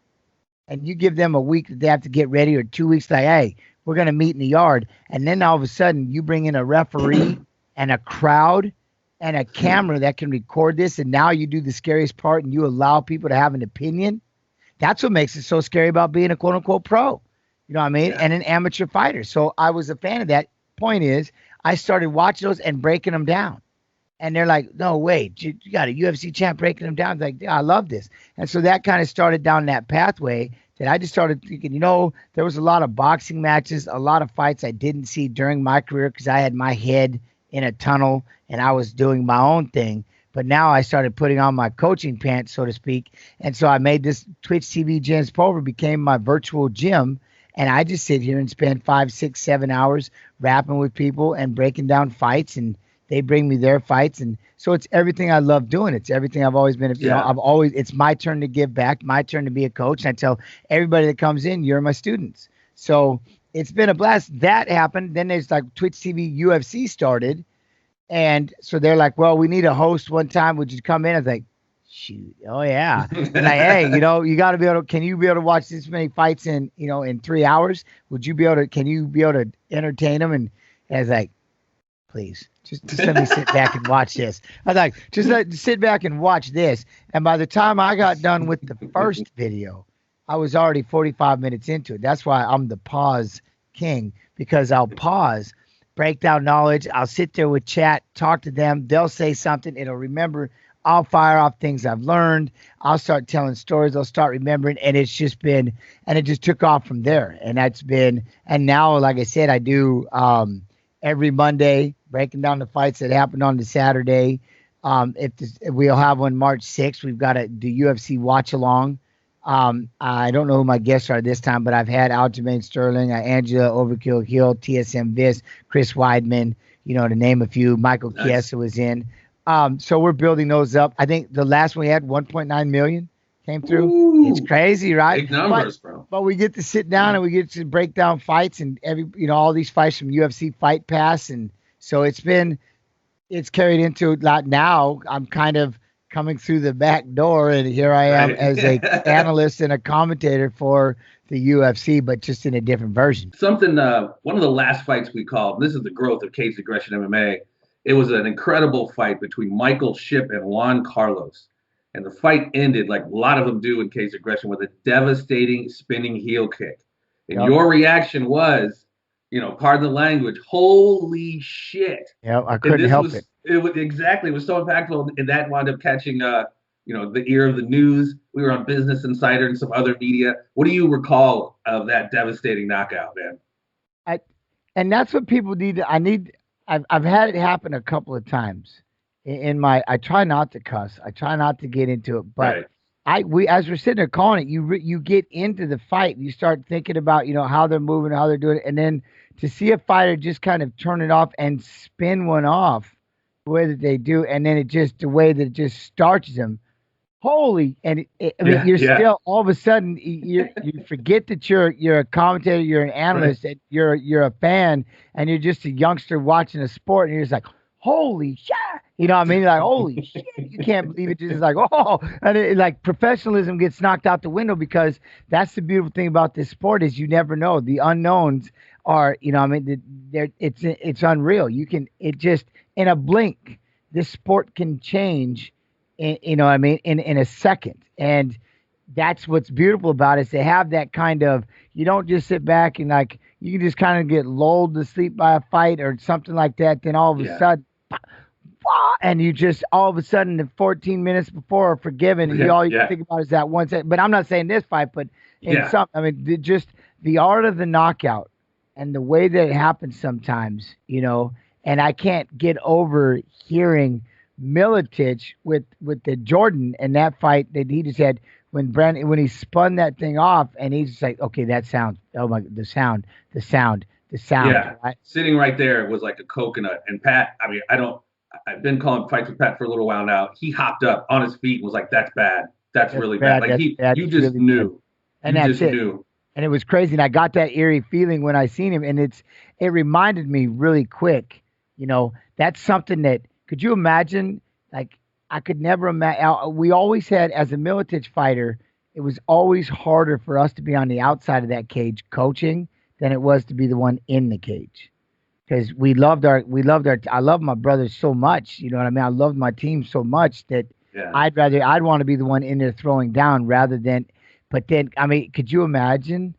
and you give them a week that they have to get ready, or 2 weeks, like, hey, we're going to meet in the yard. And then all of a sudden you bring in a referee and a crowd and a camera that can record this, and now you do the scariest part and you allow people to have an opinion. That's what makes it so scary about being a quote-unquote pro, you know what I mean, and an amateur fighter. So I was a fan of that. Point is, I started watching those and breaking them down. And they're like, no, wait, you got a UFC champ breaking them down. I'm like, yeah, I love this. And so that kind of started down that pathway that I just started thinking, there was a lot of boxing matches, a lot of fights I didn't see during my career because I had my head in a tunnel and I was doing my own thing. But now I started putting on my coaching pants, so to speak. And so I made this Twitch TV Gyms Pulver became my virtual gym. And I just sit here and spend 5, 6, 7 hours rapping with people and breaking down fights, and they bring me their fights. And so it's everything I love doing. It's everything I've always been, it's my turn to give back, my turn to be a coach. And I tell everybody that comes in, you're my students. So it's been a blast. That happened. Then there's like Twitch TV UFC started. And so they're like, well, we need a host one time. Would you come in? I was like, shoot. Oh yeah. And like, hey, you got to be able to, can you be able to watch this many fights in 3 hours? Can you be able to entertain them? And I was like, please, just let me sit back and watch this. I was like, sit back and watch this. And by the time I got done with the first video, I was already 45 minutes into it. That's why I'm the pause king, because I'll pause, break down knowledge. I'll sit there with chat, talk to them. They'll say something. It'll remember. I'll fire off things I've learned. I'll start telling stories. They'll start remembering. And it's just been, and it just took off from there. And that's been, and now, like I said, I do every Monday, breaking down the fights that happened on the Saturday. If we'll have one March 6th, we've got the UFC watch along. I don't know who my guests are this time, but I've had Aljamain Sterling, Angela Overkill Hill, TSM Viss, Chris Weidman, to name a few. Michael Chiesa was in. So we're building those up. I think the last one we had 1.9 million came through. Ooh, it's crazy, right? Big numbers, bro. But we get to sit down and we get to break down fights and all these fights from UFC Fight Pass, and so it's carried into now. I'm kind of coming through the back door, and here I am as a analyst and a commentator for the UFC, but just in a different version. Something. One of the last fights we called. This is the growth of Cage Aggression MMA. It was an incredible fight between Michael Shipp and Juan Carlos. And the fight ended, like a lot of them do in Cage Aggression, with a devastating spinning heel kick. And your reaction was, pardon the language, holy shit. Yeah, I couldn't help it. It was so impactful, and that wound up catching, the ear of the news. We were on Business Insider and some other media. What do you recall of that devastating knockout, man? And that's what people need. I've had it happen a couple of times. I try not to cuss. I try not to get into it, but as we're sitting there calling it, you get into the fight. You start thinking about, how they're moving, how they're doing it. And then to see a fighter just kind of turn it off and spin one off the way that they do. And then the way that it just starches them. Holy. And you're still all of a sudden you forget that you're a commentator, you're an analyst, and you're a fan, and you're just a youngster watching a sport. And you're just like, holy shit. You know what I mean? Like, holy shit. You can't believe it. Just like, oh, and professionalism gets knocked out the window, because that's the beautiful thing about this sport is you never know. The unknowns are, it's unreal. In a blink, this sport can change, in a second. And that's what's beautiful about it, is they have that kind of, you don't just sit back and you can just kind of get lulled to sleep by a fight or something like that. Then all of a sudden, and you just all of a sudden the 14 minutes before are forgiven, and all you think about is that one second. But I'm not saying this fight, but in some, just the art of the knockout and the way that it happens sometimes, and I can't get over hearing Miletich with the Jordin and that fight that he just had when he spun that thing off, and he's just like, okay, that sound, oh my, the sound. Yeah, right? Sitting right there was like a coconut. And Pat, I've been calling fights with Pat for a little while now. He hopped up on his feet and was like, that's bad. That's really bad. Like you just really knew. And that's it. Knew. And it was crazy. And I got that eerie feeling when I seen him. And it reminded me really quick, that's something that, could you imagine? Like, I could never imagine. We always had, as a Miletich fighter, it was always harder for us to be on the outside of that cage coaching than it was to be the one in the cage. Because I love my brothers so much, you know what I mean? I loved my team so much that I'd want to be the one in there throwing down rather than, but then, could you imagine,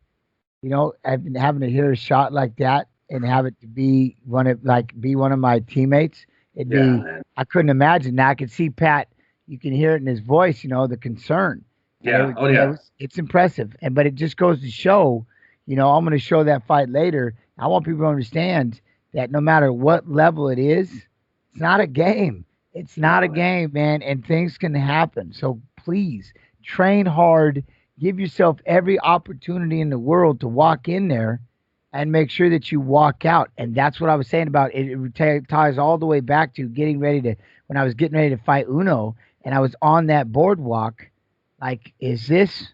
having to hear a shot like that and have it to be one of my teammates? I couldn't imagine. Now I could see Pat, you can hear it in his voice, the concern. Yeah. It's impressive. But it just goes to show, I'm going to show that fight later. I want people to understand that no matter what level it is, it's not a game. It's not a game, man, and things can happen. So please train hard, give yourself every opportunity in the world to walk in there and make sure that you walk out. And that's what I was saying about it. It ties all the way back to when I was getting ready to fight Uno, and I was on that boardwalk, like, is this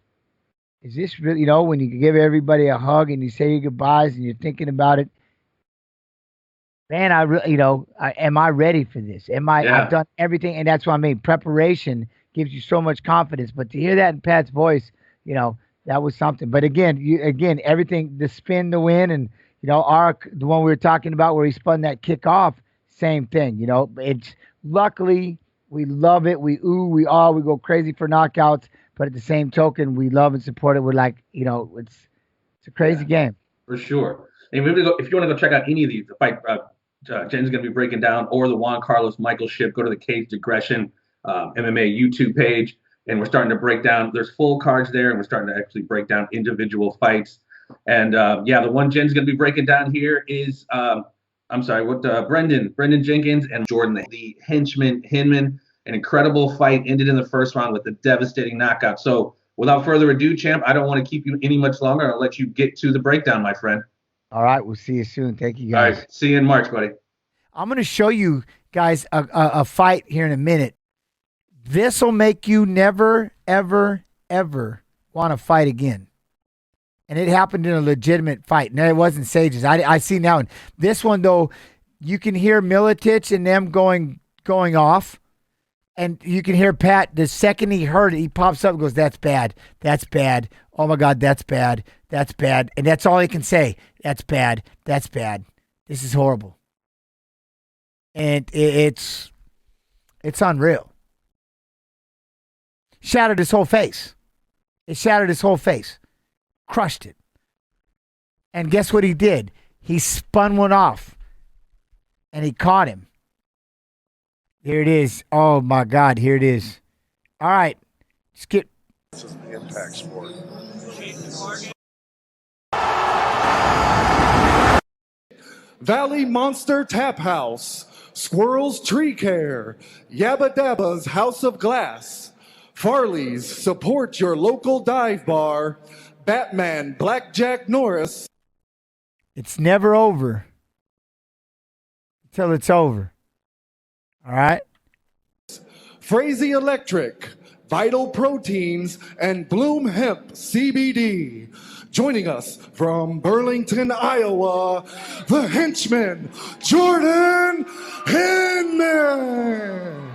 really, when you give everybody a hug and you say your goodbyes and you're thinking about it, man, am I ready for this? I've done everything. And that's what I mean. Preparation gives you so much confidence, but to hear that in Pat's voice, that was something. But again, everything, the spin to win, and, the one we were talking about where he spun that kick off, same thing, it's luckily we love it. We go crazy for knockouts, but at the same token, we love and support it. We're like, it's a crazy game. For sure. And if you want to go check out any of these, the fight Jen's going to be breaking down, or the Juan Carlos Michael Shipp, go to the Cage Aggression MMA YouTube page, and we're starting to break down. There's full cards there, and we're starting to actually break down individual fights. And the one Jen's going to be breaking down here is Brendan Jenkins and Jordin, the Henchman, Hinman. An incredible fight ended in the first round with a devastating knockout. So without further ado, champ, I don't want to keep you any much longer. I'll let you get to the breakdown, my friend. All right, we'll see you soon. Thank you, guys. All right, see you in March, buddy. I'm going to show you guys a fight here in a minute. This will make you never, ever, ever want to fight again. And it happened in a legitimate fight. No, it wasn't Sage's. I see now. And this one, though, you can hear Militich and them going off. And you can hear Pat, the second he heard it, he pops up and goes, that's bad. That's bad. Oh, my God, that's bad. That's bad. And that's all he can say. That's bad. That's bad. This is horrible. And it's unreal. Shattered his whole face. It shattered his whole face. Crushed it. And guess what he did? He spun one off. And he caught him. Here it is. Oh, my God. Here it is. All right. Skip. This is an impact sport. Valley Monster Tap House, Squirrel's Tree Care, Yabba Dabba's House of Glass, Farley's Support Your Local Dive Bar, Batman Blackjack Norris. It's never over until it's over. All right? Frazee Electric, Vital Proteins, and Bloom Hemp CBD. Joining us from Burlington, Iowa, the Henchman, Jordin Hinman.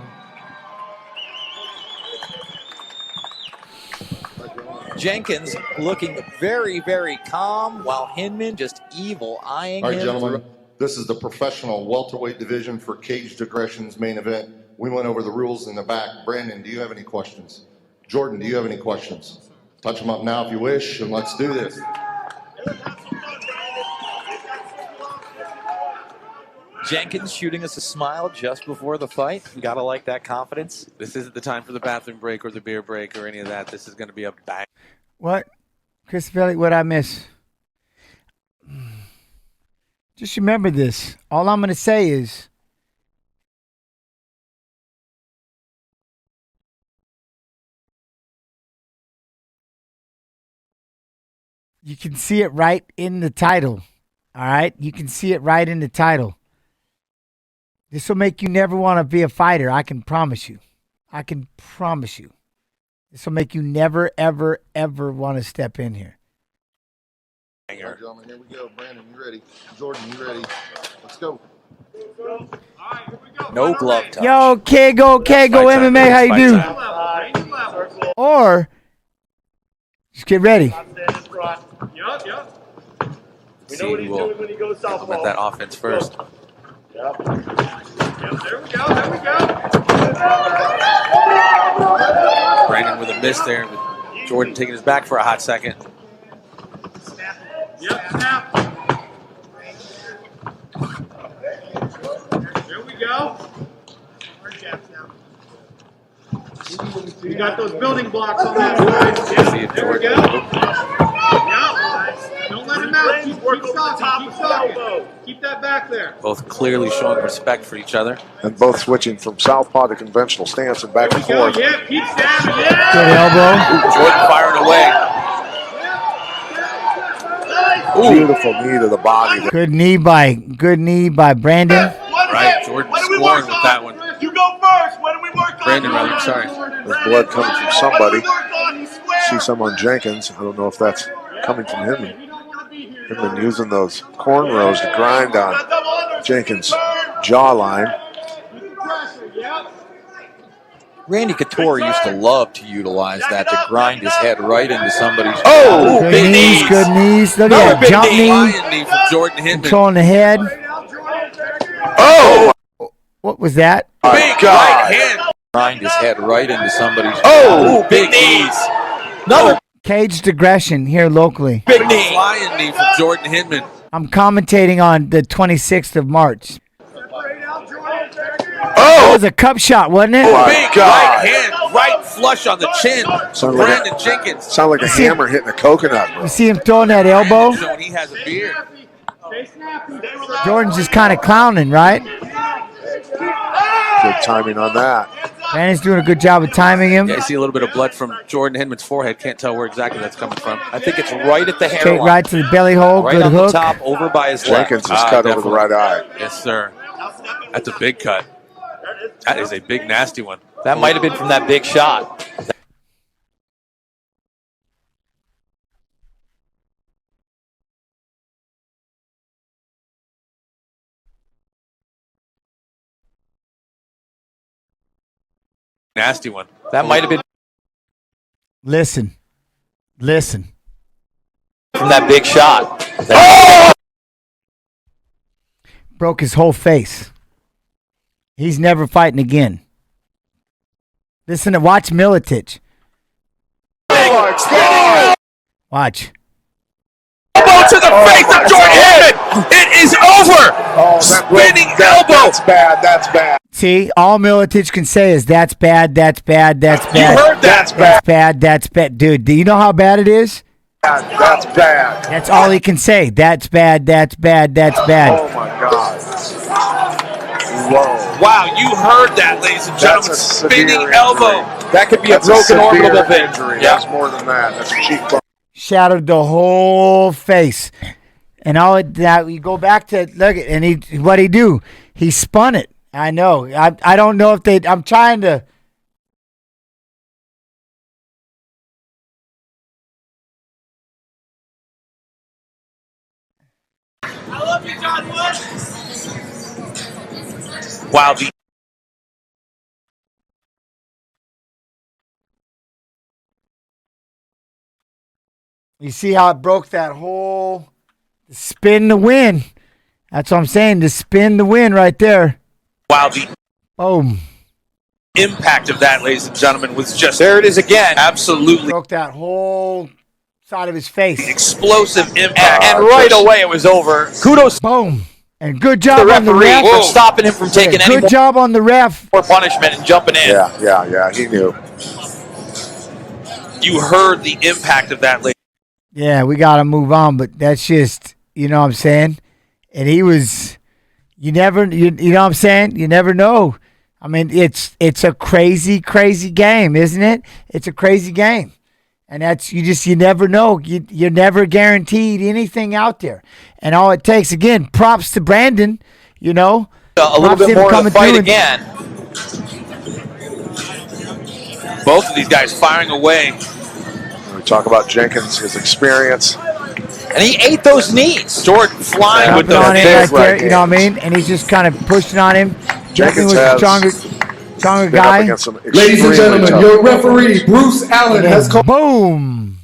Jenkins looking very, very calm, while Hinman just evil eyeing him. All right, gentlemen, this is the professional welterweight division for Caged Aggression's main event. We went over the rules in the back. Brandon, do you have any questions? Jordan, do you have any questions? Touch them up now if you wish, and let's do this. Jenkins shooting us a smile just before the fight. You gotta like that confidence. This isn't the time for the bathroom break or the beer break or any of that. This is going to be a bang. What? Christopher, what I miss? Just remember this. All I'm going to say is you can see it right in the title. All right? You can see it right in the title. This will make you never want to be a fighter. I can promise you. I can promise you. This will make you never, ever, ever want to step in here. All right, gentlemen, here we go. Brandon, you ready? Jordan, you ready? Let's go. No glove touch. Yo, Kago MMA, how you do? Or just get ready. We know what he's doing when he goes southpaw. Implement that offense first. Yep. There we go. There we go. Brandon with a miss there. With Jordan taking his back for a hot second. Yep, snap. There we go. You got those building blocks on that side. Yep, there we go. Yep. Don't let him out. Keep talking. Keep that back there. Both clearly showing respect for each other. And both switching from southpaw to conventional stance and back and forth. Yeah, keep stabbing. Yeah. Good elbow. Jordan firing away. Ooh. Beautiful knee to the body. Good knee by Brandon. Right, Jordan scoring with that one. You go first. What do we work on? Brandon, rather, I'm sorry. There's blood coming from somebody. See some on Jenkins. I don't know if that's coming from Hinman. Hinman using those cornrows to grind on Jenkins' jawline. Randy Couture used to love to utilize that to grind his head right into somebody's. Oh, good big knees, knees. good knees. Look at that jump knee. Lion knee from Jordan Hinman. Controlling the head. Oh! What was that? Big right hand. Grind his head right into somebody's. Oh, big knees. Another Caged Aggression here locally. Big knee. Lion knee from Jordan Hinman. I'm commentating on the 26th of March. Oh! That was a cup shot, wasn't it? Oh Big right hand, right flush on the chin. Sound Brandon like Jenkins. Sound like a hammer hitting a coconut. You see him throwing that elbow? So when he has a beard. Jordan's just kind of clowning, right? Good timing on that. Brandon's doing a good job of timing him. Yeah, you see a little bit of blood from Jordan Hinman's forehead. Can't tell where exactly that's coming from. I think it's right at the hairline. Straight right to the belly hole. Right Good on hook. the top, over by his left. Jenkins is cut over the right eye. Yes, sir. That's a big cut. That is a big, nasty one. That might have been from that big shot. Nasty one. That might have been Listen. from that big shot. Broke his whole face. He's never fighting again. Listen to watch Milicic. Watch. Elbow to the face of Jordan Hinman. It is over. Spinning elbow. That's bad. See, all Milicic can say is that's bad, that's bad, that's bad. You heard that. That's bad. Dude, do you know how bad it is? That's bad. That's all he can say. That's bad, that's bad, that's bad. Oh, my God. Whoa. Wow, you heard that, ladies and gentlemen. That's a severe Spinning injury. elbow. That could be That's a broken orbital severe bit. injury. Yeah. That's more than that. That's a cheekbone. Shattered the whole face. And all it, that you go back to look at, and what he do? He spun it. I know. I don't know if they. I'm trying to. I love you, John Wood. Wow, the You see how it broke that whole spin the win. That's what I'm saying. The spin the win right there. wow, the Boom. impact of that, ladies and gentlemen, was just There it is again. absolutely Broke that whole side of his face. explosive impact. And right away it was over. Kudos to Boom. And good the job on the referee ref. for stopping him from taking any Good job on the ref. more punishment and jumping in. Yeah. He knew. You heard the impact of that, ladies. Yeah, we got to move on, but that's just, you know what I'm saying? And he was, you know what I'm saying? You never know. I mean, it's a crazy, crazy game, isn't it? It's a crazy game. And that's, you never know. You're never guaranteed anything out there. And all it takes, again, props to Brandon, you know. A little bit more of the fight again. Both of these guys firing away. We talk about Jenkins, his experience. And he ate those knees. Jordan flying with Jumping on those him right kicks. there, you know what I mean? And he's just kind of pushing on him. Jenkins was a stronger Been up guy. against some Ladies and extremely gentlemen, tough your opponents. referee, Bruce Allen, has called. Boom.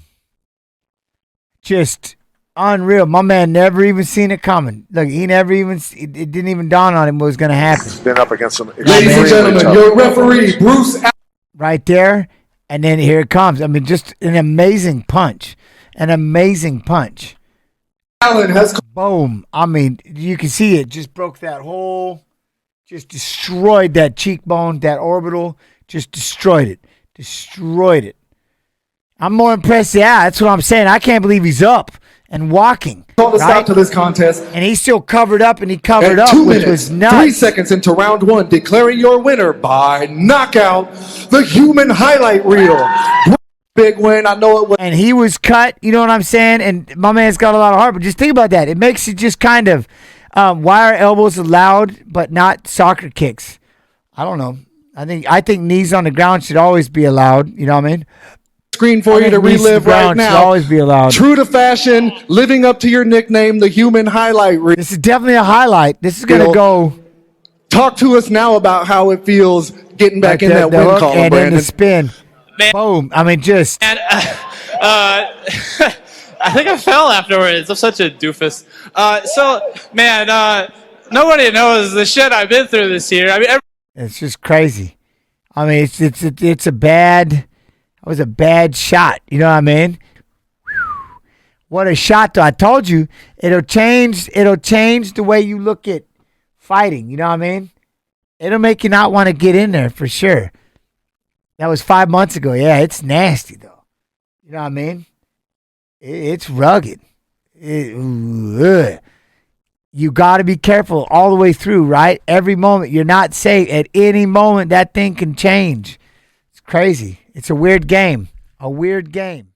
Just unreal. My man never even seen it coming. Look, he never even, it didn't even dawn on him what was going to happen. Been up against some Ladies and extremely gentlemen, tough your opponents. referee, Bruce Allen. Right there. And then here it comes. I mean, just an amazing punch. An amazing punch. Allen has Boom. I mean, you can see it. Just broke that whole, just destroyed that cheekbone, that orbital. Just destroyed it. Destroyed it. I'm more impressed. Yeah, that's what I'm saying. I can't believe he's up and walking. called a stop right? to this contest. And he's still covered up, and he covered At up, 2 which minutes, was nuts. 3 seconds into round one, declaring your winner by knockout, the human highlight reel. Big win. I know it was. And he was cut, you know what I'm saying? And my man's got a lot of heart, but just think about that. It makes it just kind of, why are elbows allowed but not soccer kicks? I don't know. I think knees on the ground should always be allowed. You know what I mean? Screen for you to relive right now. Should always be allowed. True to fashion, living up to your nickname, the human highlight reel. This is definitely a highlight. This is gonna go. Talk to us now about how it feels getting back in that the win hook column, and then Brandon. the spin. Man. Boom. I mean, just. And I think I fell afterwards. I'm such a doofus. Nobody knows the shit I've been through this year. I mean, It's just crazy. I mean, it's a bad. It was a bad shot. You know what I mean? What a shot! Though I told you, it'll change the way you look at fighting. You know what I mean? It'll make you not want to get in there for sure. That was 5 months ago. Yeah, it's nasty though. You know what I mean? It's rugged. You got to be careful all the way through, right? Every moment. You're not safe. At any moment, that thing can change. It's crazy. It's a weird game. A weird game.